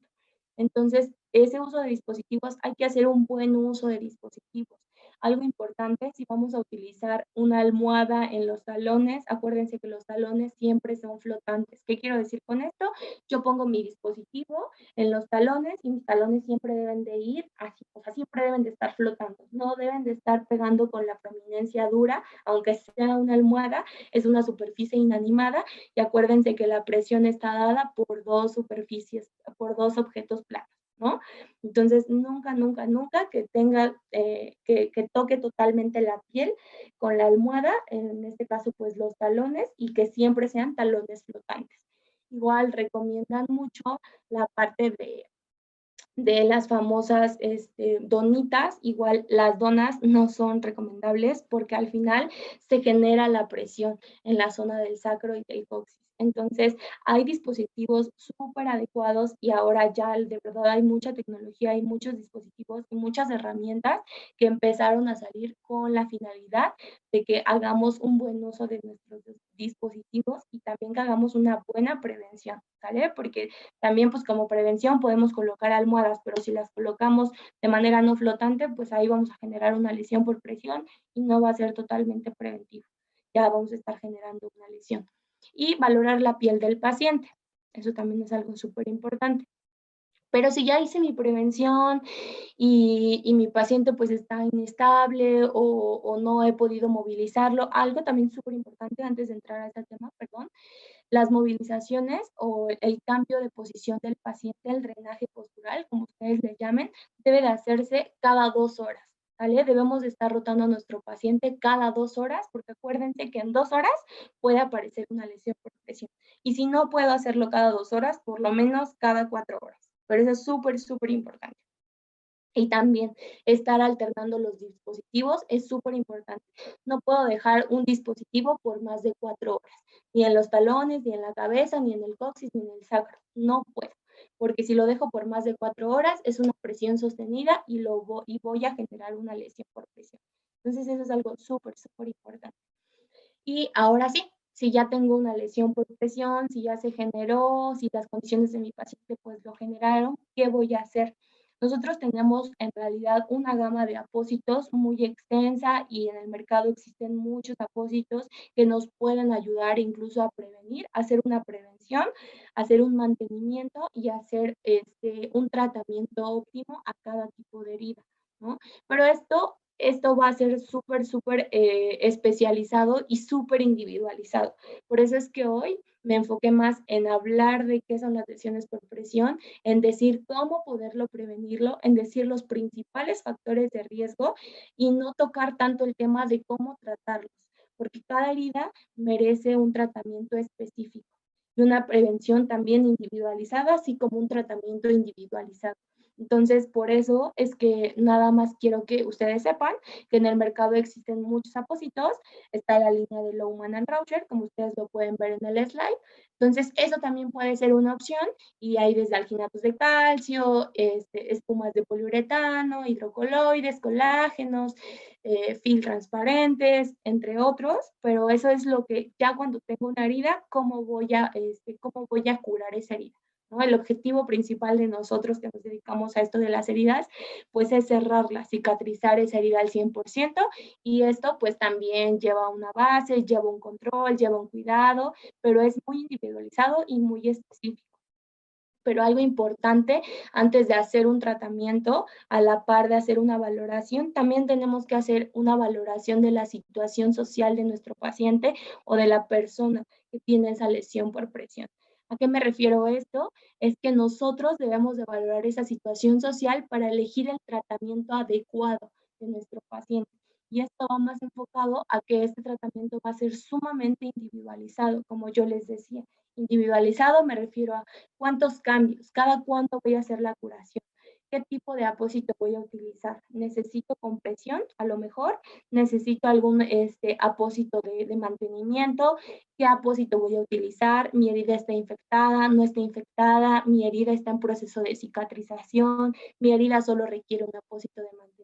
Speaker 2: Entonces, ese uso de dispositivos, hay que hacer un buen uso de dispositivos. Algo importante, si vamos a utilizar una almohada en los talones, acuérdense que los talones siempre son flotantes. ¿Qué quiero decir con esto? Yo pongo mi dispositivo en los talones y mis talones siempre deben de ir así, o sea, siempre deben de estar flotando, no deben de estar pegando con la prominencia dura, aunque sea una almohada, es una superficie inanimada y acuérdense que la presión está dada por dos superficies, por dos objetos planos, ¿no? Entonces, nunca, nunca, nunca que tenga, que toque totalmente la piel con la almohada, en este caso, pues los talones, y que siempre sean talones flotantes. Igual recomiendan mucho la parte de las famosas donitas, igual las donas no son recomendables porque al final se genera la presión en la zona del sacro y del coxis. Entonces, hay dispositivos súper adecuados y ahora ya de verdad hay mucha tecnología, hay muchos dispositivos y muchas herramientas que empezaron a salir con la finalidad de que hagamos un buen uso de nuestros dispositivos y también que hagamos una buena prevención, ¿sale? Porque también, pues como prevención podemos colocar almohadas, pero si las colocamos de manera no flotante, pues ahí vamos a generar una lesión por presión y no va a ser totalmente preventivo. Ya vamos a estar generando una lesión. Y valorar la piel del paciente. Eso también es algo súper importante. Pero si ya hice mi prevención y mi paciente pues está inestable o no he podido movilizarlo, algo también súper importante antes de entrar a ese tema, perdón, las movilizaciones o el cambio de posición del paciente, el drenaje postural, como ustedes le llamen, debe de hacerse cada 2 horas. ¿Vale? Debemos de estar rotando a nuestro paciente cada 2 horas, porque acuérdense que en 2 horas puede aparecer una lesión por presión. Y si no puedo hacerlo cada 2 horas, por lo menos cada 4 horas. Pero eso es súper, súper importante. Y también estar alternando los dispositivos es súper importante. No puedo dejar un dispositivo por más de 4 horas, ni en los talones, ni en la cabeza, ni en el coxis, ni en el sacro. No puedo, porque si lo dejo por más de 4 horas es una presión sostenida y voy a generar una lesión por presión. Entonces eso es algo súper, súper importante. Y ahora sí, si ya tengo una lesión por presión, si ya se generó, si las condiciones de mi paciente pues lo generaron, ¿qué voy a hacer? Nosotros tenemos en realidad una gama de apósitos muy extensa y en el mercado existen muchos apósitos que nos pueden ayudar incluso a prevenir, a hacer una prevención, a hacer un mantenimiento y hacer un tratamiento óptimo a cada tipo de herida, ¿no? Pero esto va a ser súper, súper especializado y súper individualizado. Por eso es que hoy me enfoqué más en hablar de qué son las lesiones por presión, en decir cómo poderlo prevenirlo, en decir los principales factores de riesgo y no tocar tanto el tema de cómo tratarlos, porque cada herida merece un tratamiento específico y una prevención también individualizada, así como un tratamiento individualizado. Entonces, por eso es que nada más quiero que ustedes sepan que en el mercado existen muchos apósitos. Está la línea de Lohmann and Rauscher, como ustedes lo pueden ver en el slide. Entonces, eso también puede ser una opción y hay desde alginatos de calcio, espumas de poliuretano, hidrocoloides, colágenos, film transparentes, entre otros, pero eso es lo que ya cuando tengo una herida, cómo voy a curar esa herida, ¿no? El objetivo principal de nosotros que nos dedicamos a esto de las heridas, pues es cerrarla, cicatrizar esa herida al 100% y esto pues también lleva una base, lleva un control, lleva un cuidado, pero es muy individualizado y muy específico. Pero algo importante antes de hacer un tratamiento, a la par de hacer una valoración, también tenemos que hacer una valoración de la situación social de nuestro paciente o de la persona que tiene esa lesión por presión. ¿A qué me refiero esto? Es que nosotros debemos de valorar esa situación social para elegir el tratamiento adecuado de nuestro paciente. Y esto va más enfocado a que este tratamiento va a ser sumamente individualizado, como yo les decía. Individualizado me refiero a cuántos cambios, cada cuánto voy a hacer la curación, qué tipo de apósito voy a utilizar. Necesito compresión, a lo mejor, necesito algún apósito de mantenimiento, qué apósito voy a utilizar, mi herida está infectada, no está infectada, mi herida está en proceso de cicatrización, mi herida solo requiere un apósito de mantenimiento.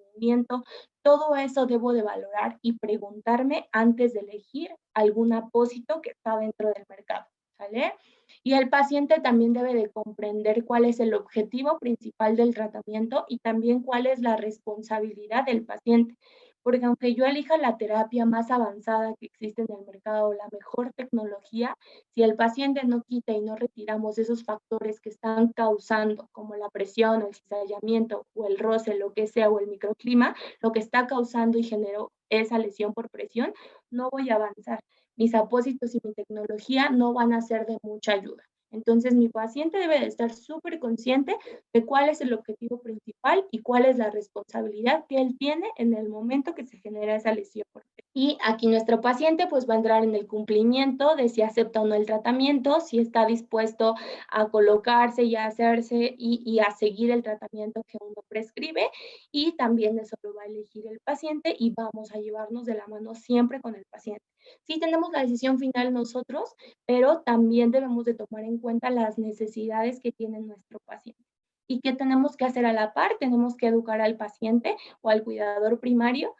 Speaker 2: Todo eso debo de valorar y preguntarme antes de elegir algún apósito que está dentro del mercado, ¿sale? Y el paciente también debe de comprender cuál es el objetivo principal del tratamiento y también cuál es la responsabilidad del paciente. Porque aunque yo elija la terapia más avanzada que existe en el mercado, la mejor tecnología, si el paciente no quita y no retiramos esos factores que están causando, como la presión, el cizallamiento o el roce, lo que sea, o el microclima, lo que está causando y generó esa lesión por presión, no voy a avanzar. Mis apósitos y mi tecnología no van a ser de mucha ayuda. Entonces, mi paciente debe de estar súper consciente de cuál es el objetivo principal y cuál es la responsabilidad que él tiene en el momento que se genera esa lesión. Y aquí nuestro paciente pues va a entrar en el cumplimiento de si acepta o no el tratamiento, si está dispuesto a colocarse y a hacerse y a seguir el tratamiento que uno prescribe, y también eso lo va a elegir el paciente y vamos a llevarnos de la mano siempre con el paciente. Sí tenemos la decisión final nosotros, pero también debemos de tomar en cuenta las necesidades que tiene nuestro paciente. ¿Y qué tenemos que hacer a la par? Tenemos que educar al paciente o al cuidador primario.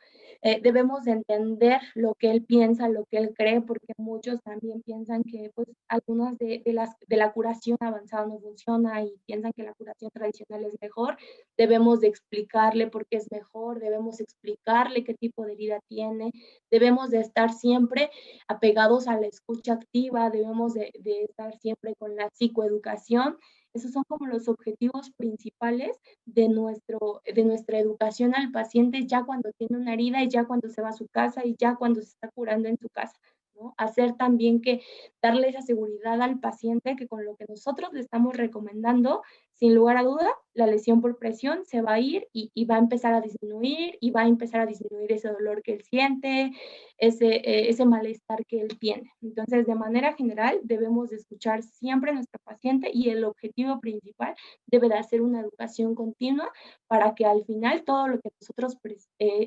Speaker 2: Debemos de entender lo que él piensa, lo que él cree, porque muchos también piensan que pues, algunas de la curación avanzada no funciona y piensan que la curación tradicional es mejor. Debemos de explicarle por qué es mejor, debemos explicarle qué tipo de herida tiene, debemos de estar siempre apegados a la escucha activa, debemos de estar siempre con la psicoeducación. Esos son como los objetivos principales de nuestra educación al paciente ya cuando tiene una herida y ya cuando se va a su casa y ya cuando se está curando en su casa, ¿no? Hacer también que darle esa seguridad al paciente que con lo que nosotros le estamos recomendando, sin lugar a duda, la lesión por presión se va a ir y va a empezar a disminuir y va a empezar a disminuir ese dolor que él siente, ese malestar que él tiene. Entonces, de manera general, debemos de escuchar siempre a nuestro paciente y el objetivo principal debe de hacer una educación continua para que al final todo lo que nosotros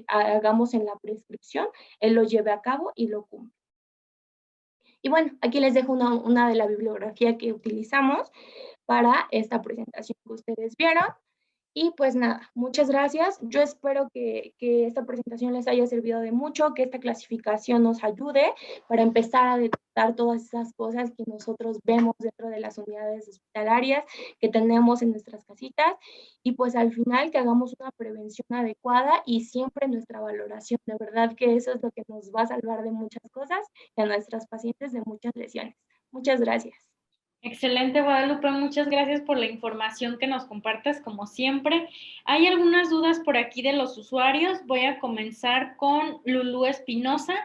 Speaker 2: hagamos en la prescripción, él lo lleve a cabo y lo cumpla. Y bueno, aquí les dejo una de la bibliografía que utilizamos para esta presentación que ustedes vieron. Y pues nada, muchas gracias. Yo espero que esta presentación les haya servido de mucho, que esta clasificación nos ayude para empezar a detectar todas esas cosas que nosotros vemos dentro de las unidades hospitalarias que tenemos en nuestras casitas y pues al final que hagamos una prevención adecuada y siempre nuestra valoración. De verdad que eso es lo que nos va a salvar de muchas cosas y a nuestras pacientes de muchas lesiones. Muchas gracias.
Speaker 1: Excelente, Guadalupe. Muchas gracias por la información que nos compartes, como siempre. Hay algunas dudas por aquí de los usuarios. Voy a comenzar con Lulú Espinosa,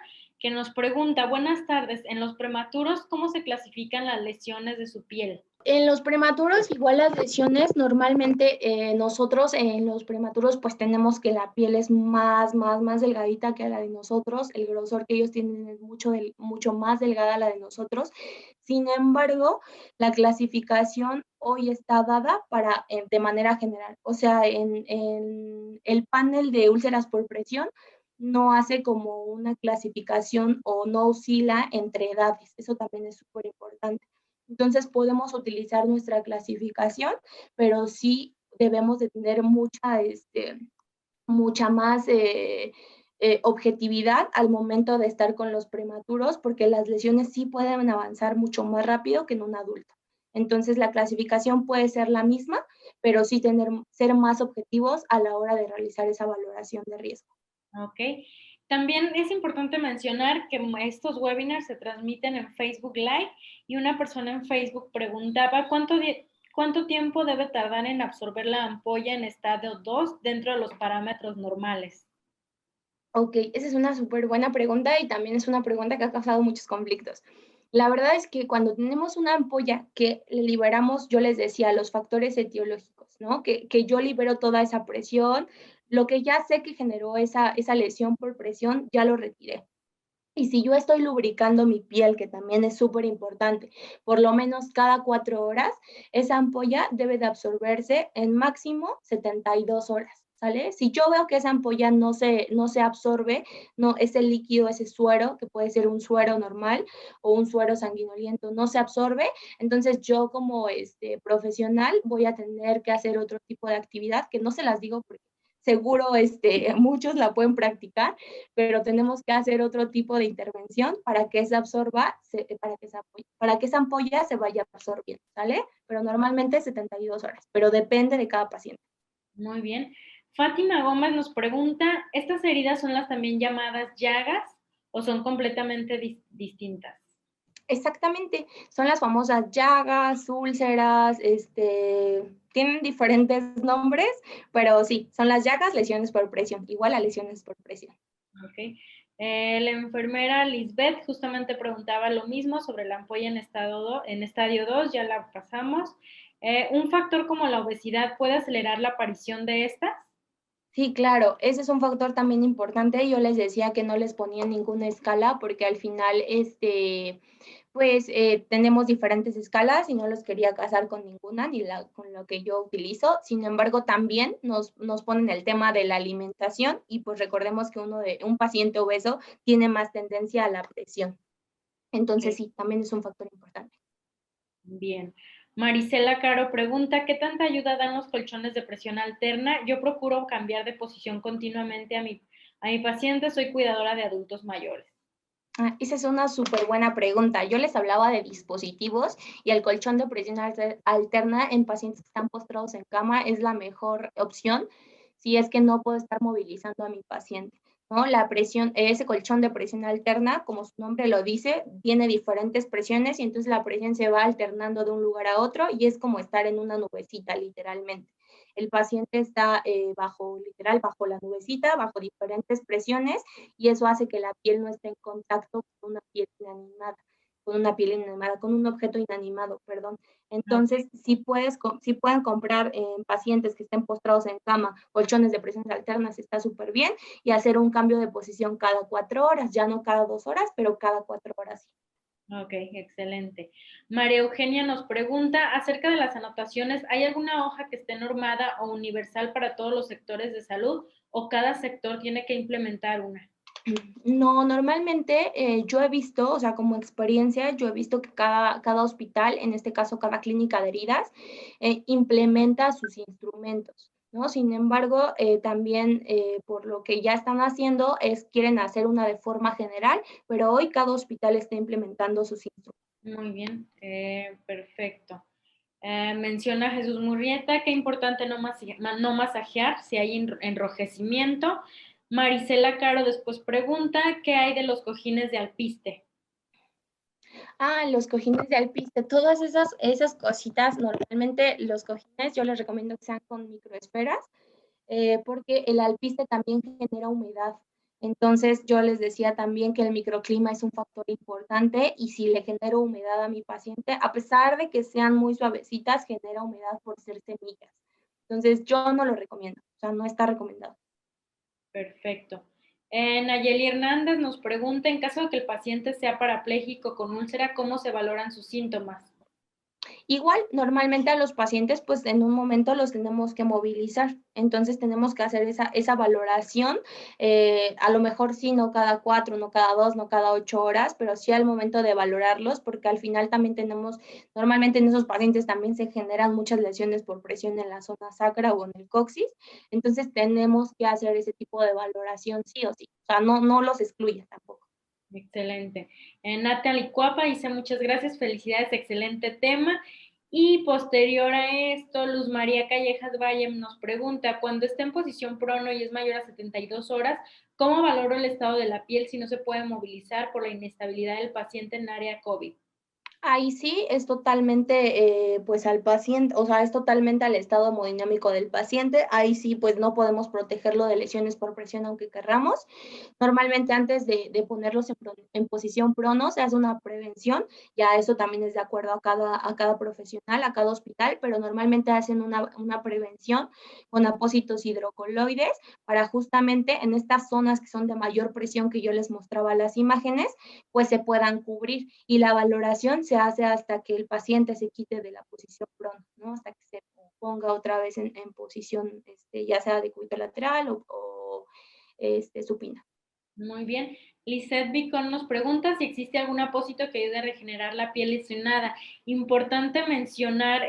Speaker 1: que nos pregunta, buenas tardes, en los prematuros, ¿cómo se clasifican las lesiones de su piel?
Speaker 2: En los prematuros, igual las lesiones, normalmente nosotros en los prematuros pues tenemos que la piel es más delgadita que la de nosotros, el grosor que ellos tienen es mucho más delgada la de nosotros. Sin embargo, la clasificación hoy está dada de manera general, o sea, en el panel de úlceras por presión no hace como una clasificación o no oscila entre edades, eso también es súper importante. Entonces podemos utilizar nuestra clasificación, pero sí debemos de tener mucha más objetividad al momento de estar con los prematuros, porque las lesiones sí pueden avanzar mucho más rápido que en un adulto. Entonces la clasificación puede ser la misma, pero sí ser más objetivos a la hora de realizar esa valoración de riesgo.
Speaker 1: Ok. También es importante mencionar que estos webinars se transmiten en Facebook Live y una persona en Facebook preguntaba cuánto tiempo debe tardar en absorber la ampolla en estadio 2 dentro de los parámetros normales.
Speaker 2: Ok, esa es una súper buena pregunta y también es una pregunta que ha causado muchos conflictos. La verdad es que cuando tenemos una ampolla que le liberamos, yo les decía, los factores etiológicos, ¿no? Que yo libero toda esa presión, lo que ya sé que generó esa lesión por presión, ya lo retiré. Y si yo estoy lubricando mi piel, que también es súper importante, por lo menos cada 4 horas, esa ampolla debe de absorberse en máximo 72 horas, ¿sale? Si yo veo que esa ampolla no se absorbe, no, ese líquido, ese suero, que puede ser un suero normal o un suero sanguinoliento, no se absorbe, entonces yo como profesional voy a tener que hacer otro tipo de actividad, que no se las digo porque seguro muchos la pueden practicar, pero tenemos que hacer otro tipo de intervención para que se absorba, para que esa ampolla se vaya absorbiendo, ¿sale? Pero normalmente 72 horas, pero depende de cada paciente.
Speaker 1: Muy bien. Fátima Gómez nos pregunta, ¿estas heridas son las también llamadas llagas o son completamente distintas?
Speaker 2: Exactamente, son las famosas llagas, úlceras, tienen diferentes nombres, pero sí, son las llagas, lesiones por presión, igual a lesiones por presión.
Speaker 1: Ok. La enfermera Lisbeth justamente preguntaba lo mismo sobre la ampolla en estadio 2, ya la pasamos. ¿Un factor como la obesidad puede acelerar la aparición de estas?
Speaker 2: Sí, claro, ese es un factor también importante. Yo les decía que no les ponía ninguna escala porque al final, pues tenemos diferentes escalas y no los quería casar con ninguna ni con lo que yo utilizo. Sin embargo, también nos ponen el tema de la alimentación y pues recordemos que un paciente obeso tiene más tendencia a la presión. Entonces,
Speaker 1: Ok,
Speaker 2: sí, también es un factor importante.
Speaker 1: bien. Marisela Caro pregunta, ¿qué tanta ayuda dan los colchones de presión alterna? Yo procuro cambiar de posición continuamente a mi paciente, soy cuidadora de adultos mayores.
Speaker 2: Ah, esa es una súper buena pregunta. Yo les hablaba de dispositivos y el colchón de presión alterna en pacientes que están postrados en cama es la mejor opción si es que no puedo estar movilizando a mi paciente, ¿no? La presión, ese colchón de presión alterna, como su nombre lo dice, tiene diferentes presiones y entonces la presión se va alternando de un lugar a otro y es como estar en una nubecita, literalmente. El paciente está literal, bajo la nubecita, bajo diferentes presiones y eso hace que la piel no esté en contacto con una piel inanimada, con un objeto inanimado, perdón. Entonces, si pueden comprar en pacientes que estén postrados en cama colchones de presión alternas, está súper bien, y hacer un cambio de posición cada 4 horas, ya no cada 2 horas, pero cada 4 horas.
Speaker 1: Ok, excelente. María Eugenia nos pregunta acerca de las anotaciones, ¿hay alguna hoja que esté normada o universal para todos los sectores de salud o cada sector tiene que implementar una?
Speaker 2: No, normalmente yo he visto, o sea, como experiencia, yo he visto que cada hospital, en este caso cada clínica de heridas, implementa sus instrumentos, ¿no? Sin embargo, también por lo que ya están haciendo quieren hacer una de forma general, pero hoy cada hospital está implementando sus instrumentos.
Speaker 1: Muy bien, perfecto. Menciona Jesús Murrieta, qué importante no masajear si hay enrojecimiento. Marisela Caro después pregunta, ¿qué hay de los cojines de alpiste?
Speaker 2: Ah, los cojines de alpiste, todas esas cositas, normalmente los cojines yo les recomiendo que sean con microesferas, porque el alpiste también genera humedad. Entonces, yo les decía también que el microclima es un factor importante y si le genero humedad a mi paciente, a pesar de que sean muy suavecitas, genera humedad por ser semillas. Entonces, yo no lo recomiendo, o sea, no está recomendado.
Speaker 1: Perfecto. Nayeli Hernández nos pregunta, en caso de que el paciente sea parapléjico con úlcera, ¿cómo se valoran sus síntomas?
Speaker 2: Igual, normalmente a los pacientes, pues en un momento los tenemos que movilizar, entonces tenemos que hacer esa valoración, a lo mejor sí, no cada 4, no cada 2, no cada 8 horas, pero sí al momento de valorarlos, porque al final también normalmente en esos pacientes también se generan muchas lesiones por presión en la zona sacra o en el coxis, entonces tenemos que hacer ese tipo de valoración sí o sí, o sea, no los excluye tampoco.
Speaker 1: Excelente. Natalie Cuapa dice muchas gracias, felicidades, excelente tema. Y posterior a esto, Luz María Callejas Valle nos pregunta, cuando está en posición prono y es mayor a 72 horas, ¿cómo valoro el estado de la piel si no se puede movilizar por la inestabilidad del paciente en área COVID?
Speaker 2: Ahí sí es totalmente, pues al paciente, o sea, es totalmente al estado hemodinámico del paciente. Ahí sí, pues no podemos protegerlo de lesiones por presión aunque querramos. Normalmente antes de ponerlos en posición prono se hace una prevención, ya eso también es de acuerdo a cada profesional, a cada hospital, pero normalmente hacen una prevención con apósitos hidrocoloides para justamente en estas zonas que son de mayor presión que yo les mostraba las imágenes, pues se puedan cubrir y la valoración se hace hasta que el paciente se quite de la posición prona, ¿no? Hasta que se ponga otra vez en posición, ya sea de cúbito lateral o supina.
Speaker 1: Muy bien. Lisette Vicón nos pregunta si existe algún apósito que ayude a regenerar la piel lesionada. Importante mencionar,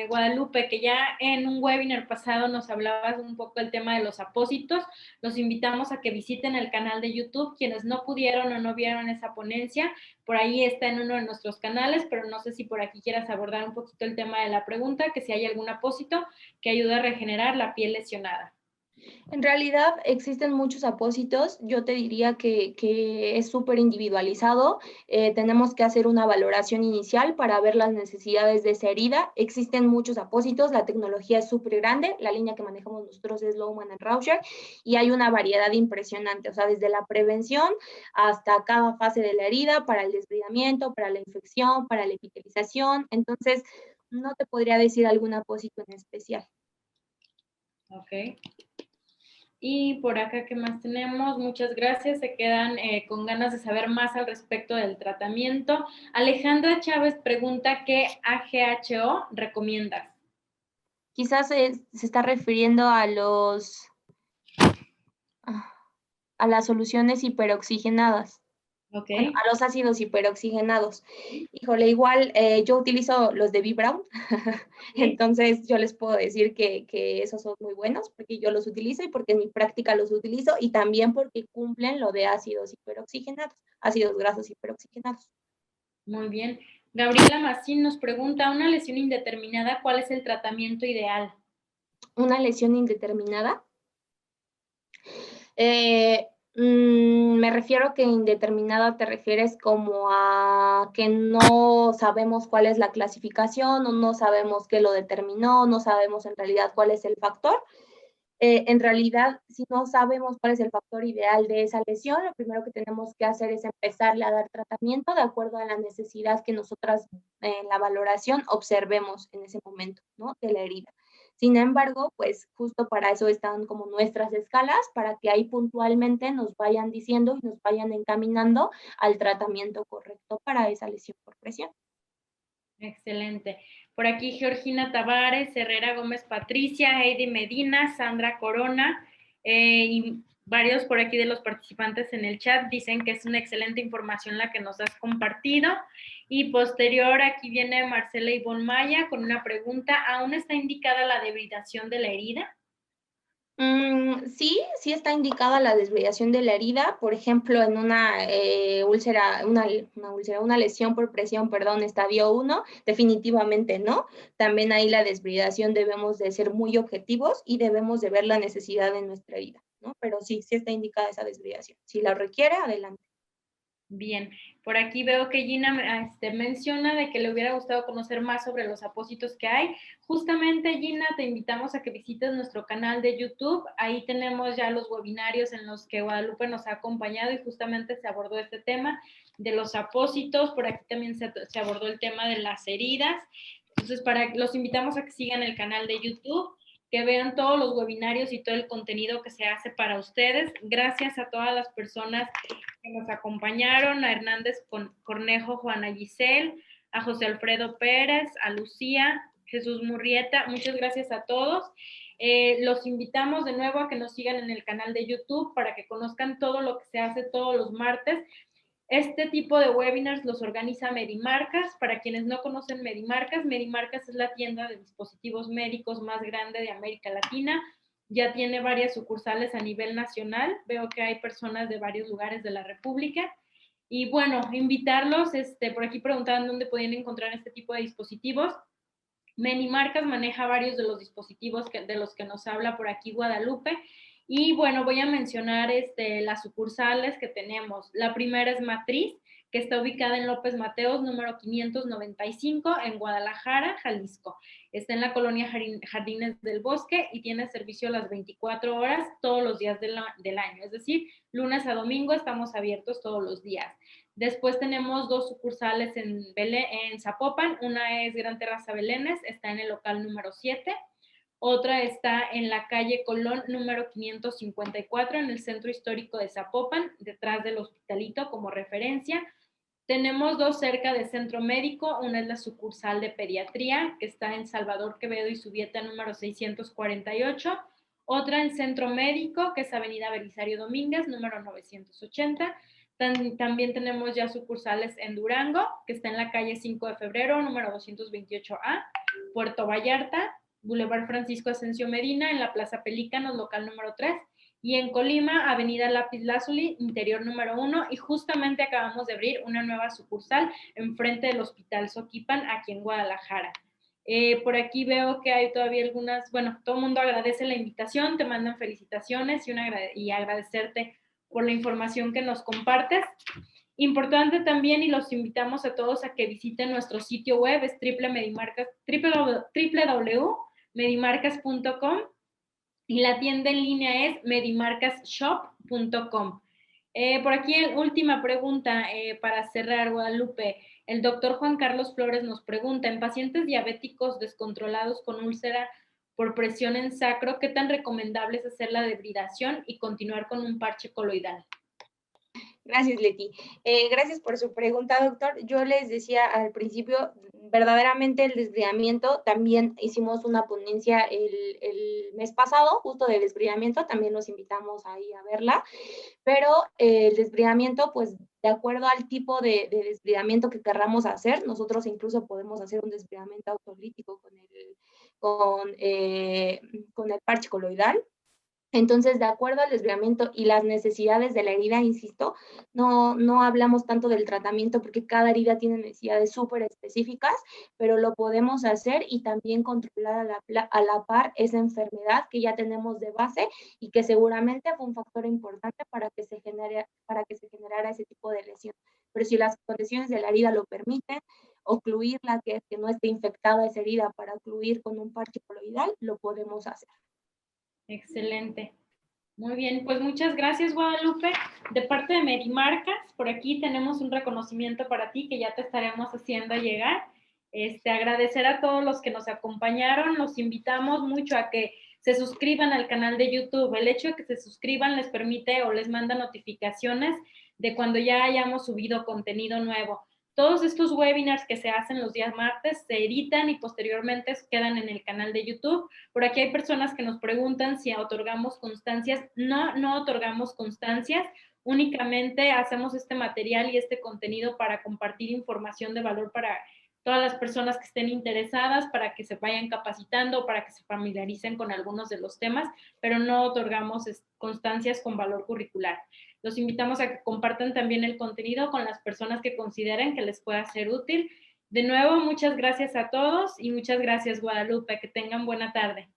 Speaker 1: Guadalupe, que ya en un webinar pasado nos hablabas un poco del tema de los apósitos. Los invitamos a que visiten el canal de YouTube. Quienes no pudieron o no vieron esa ponencia, por ahí está en uno de nuestros canales, pero no sé si por aquí quieras abordar un poquito el tema de la pregunta, que si hay algún apósito que ayude a regenerar la piel lesionada.
Speaker 2: En realidad existen muchos apósitos, yo te diría que es súper individualizado, tenemos que hacer una valoración inicial para ver las necesidades de esa herida, existen muchos apósitos, la tecnología es súper grande, la línea que manejamos nosotros es Lohmann and Rauscher y hay una variedad impresionante, o sea, desde la prevención hasta cada fase de la herida, para el desbridamiento, para la infección, para la epitelización, entonces no te podría decir algún apósito en especial.
Speaker 1: Ok. Y por acá, ¿qué más tenemos? Muchas gracias. Se quedan con ganas de saber más al respecto del tratamiento. Alejandra Chávez pregunta, ¿qué AGHO recomiendas?
Speaker 2: Quizás se está refiriendo a las soluciones hiperoxigenadas,
Speaker 1: Ok.
Speaker 2: bueno, a los ácidos hiperoxigenados. Híjole, igual yo utilizo los de B-Brown,
Speaker 1: Sí.
Speaker 2: entonces yo les puedo decir que esos son muy buenos porque yo los utilizo y porque en mi práctica los utilizo y también porque cumplen lo de ácidos hiperoxigenados, ácidos grasos hiperoxigenados.
Speaker 1: Muy bien. Gabriela Macín nos pregunta, ¿una lesión indeterminada, cuál es el tratamiento ideal?
Speaker 2: Una lesión indeterminada. Me refiero que indeterminada te refieres como a que no sabemos cuál es la clasificación o no sabemos qué lo determinó, no sabemos en realidad cuál es el factor. En realidad, si no sabemos cuál es el factor ideal de esa lesión, lo primero que tenemos que hacer es empezarle a dar tratamiento de acuerdo a la necesidad que nosotras en la valoración observemos en ese momento, ¿no? De la herida. Sin embargo, pues justo para eso están como nuestras escalas, para que ahí puntualmente nos vayan diciendo y nos vayan encaminando al tratamiento correcto para esa lesión por presión.
Speaker 1: Excelente. Por aquí Georgina Tavares, Herrera Gómez Patricia, Heidi Medina, Sandra Corona y varios por aquí de los participantes en el chat dicen que es una excelente información la que nos has compartido. Y posterior aquí viene Marcela Ivonne Maya con una pregunta, ¿aún está indicada la debridación de la herida?
Speaker 2: Sí, sí está indicada la desviación de la herida, por ejemplo, en una úlcera, una lesión por presión, perdón, estadio 1, definitivamente no. También ahí la desbridación debemos de ser muy objetivos y debemos de ver la necesidad de nuestra herida, ¿no? Pero sí, sí está indicada esa desbridación. Si la requiere, adelante.
Speaker 1: Bien, por aquí veo que Gina menciona de que le hubiera gustado conocer más sobre los apósitos que hay. Justamente, Gina, te invitamos a que visites nuestro canal de YouTube. Ahí tenemos ya los webinarios en los que Guadalupe nos ha acompañado y justamente se abordó este tema de los apósitos. Por aquí también se abordó el tema de las heridas. Entonces, los invitamos a que sigan el canal de YouTube, que vean todos los webinarios y todo el contenido que se hace para ustedes. Gracias a todas las personas que nos acompañaron, a Hernández Cornejo, Juana Giselle, a José Alfredo Pérez, a Lucía, Jesús Murrieta, muchas gracias a todos. Los invitamos de nuevo a que nos sigan en el canal de YouTube para que conozcan todo lo que se hace todos los martes. Este tipo de webinars los organiza Medimarcas. Para quienes no conocen Medimarcas, Medimarcas es la tienda de dispositivos médicos más grande de América Latina. Ya tiene varias sucursales a nivel nacional. Veo que hay personas de varios lugares de la República. Y bueno, invitarlos, por aquí preguntaban dónde podían encontrar este tipo de dispositivos. Medimarcas maneja varios de los dispositivos de los que nos habla por aquí Guadalupe. Y bueno, voy a mencionar las sucursales que tenemos. La primera es Matriz, que está ubicada en López Mateos, número 595, en Guadalajara, Jalisco. Está en la colonia Jardines del Bosque y tiene servicio a las 24 horas todos los días del año, es decir, lunes a domingo estamos abiertos todos los días. Después tenemos 2 sucursales en Zapopan, una es Gran Terraza Belénes, está en el local número 7, otra está en la calle Colón número 554 en el centro histórico de Zapopan, detrás del Hospitalito como referencia. Tenemos 2 cerca del centro médico, una es la sucursal de pediatría, que está en Salvador Quevedo y Subieta número 648, otra en centro médico, que es avenida Belisario Domínguez, número 980. También tenemos ya sucursales en Durango, que está en la calle 5 de febrero, número 228A, Puerto Vallarta, Boulevard Francisco Asensio Medina, en la Plaza Pelícanos, local número 3, y en Colima, avenida Lápiz Lazuli, interior número 1, y justamente acabamos de abrir una nueva sucursal enfrente del Hospital Soquipan, aquí en Guadalajara. Por aquí veo que hay todavía algunas, bueno, todo el mundo agradece la invitación, te mandan felicitaciones y agradecerte por la información que nos compartes. Importante también, y los invitamos a todos a que visiten nuestro sitio web, es www.medimarcas.com, y la tienda en línea es medimarcasshop.com. Por aquí, última pregunta para cerrar, Guadalupe. El doctor Juan Carlos Flores nos pregunta, en pacientes diabéticos descontrolados con úlcera por presión en sacro, ¿qué tan recomendable es hacer la debridación y continuar con un parche coloidal?
Speaker 2: Gracias, Leti. Gracias por su pregunta, doctor. Yo les decía al principio, verdaderamente el desbridamiento, también hicimos una ponencia el mes pasado, justo del desbridamiento, también los invitamos ahí a verla, pero el desbridamiento, pues de acuerdo al tipo de desbridamiento que querramos hacer, nosotros incluso podemos hacer un desbridamiento autolítico con el parche coloidal. Entonces, de acuerdo al desviamiento y las necesidades de la herida, insisto, no hablamos tanto del tratamiento porque cada herida tiene necesidades súper específicas, pero lo podemos hacer y también controlar a la par esa enfermedad que ya tenemos de base y que seguramente fue un factor importante para que se generara ese tipo de lesión. Pero si las condiciones de la herida lo permiten, ocluirla, que no esté infectada esa herida para ocluir con un parche coloidal, lo podemos hacer.
Speaker 1: Excelente. Muy bien, pues muchas gracias, Guadalupe. De parte de Medimarcas, por aquí tenemos un reconocimiento para ti que ya te estaremos haciendo llegar. Agradecer a todos los que nos acompañaron, los invitamos mucho a que se suscriban al canal de YouTube. El hecho de que se suscriban les permite o les manda notificaciones de cuando ya hayamos subido contenido nuevo. Todos estos webinars que se hacen los días martes se editan y posteriormente quedan en el canal de YouTube. Por aquí hay personas que nos preguntan si otorgamos constancias. No otorgamos constancias, únicamente hacemos este material y este contenido para compartir información de valor para todas las personas que estén interesadas, para que se vayan capacitando, para que se familiaricen con algunos de los temas, pero no otorgamos constancias con valor curricular. Los invitamos a que compartan también el contenido con las personas que consideren que les pueda ser útil. De nuevo, muchas gracias a todos y muchas gracias, Guadalupe. Que tengan buena tarde.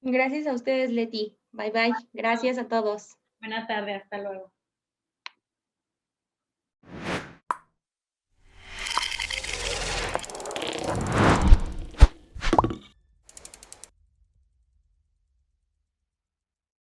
Speaker 2: Gracias a ustedes, Leti. Bye, bye. Gracias a todos.
Speaker 1: Buena tarde, hasta luego.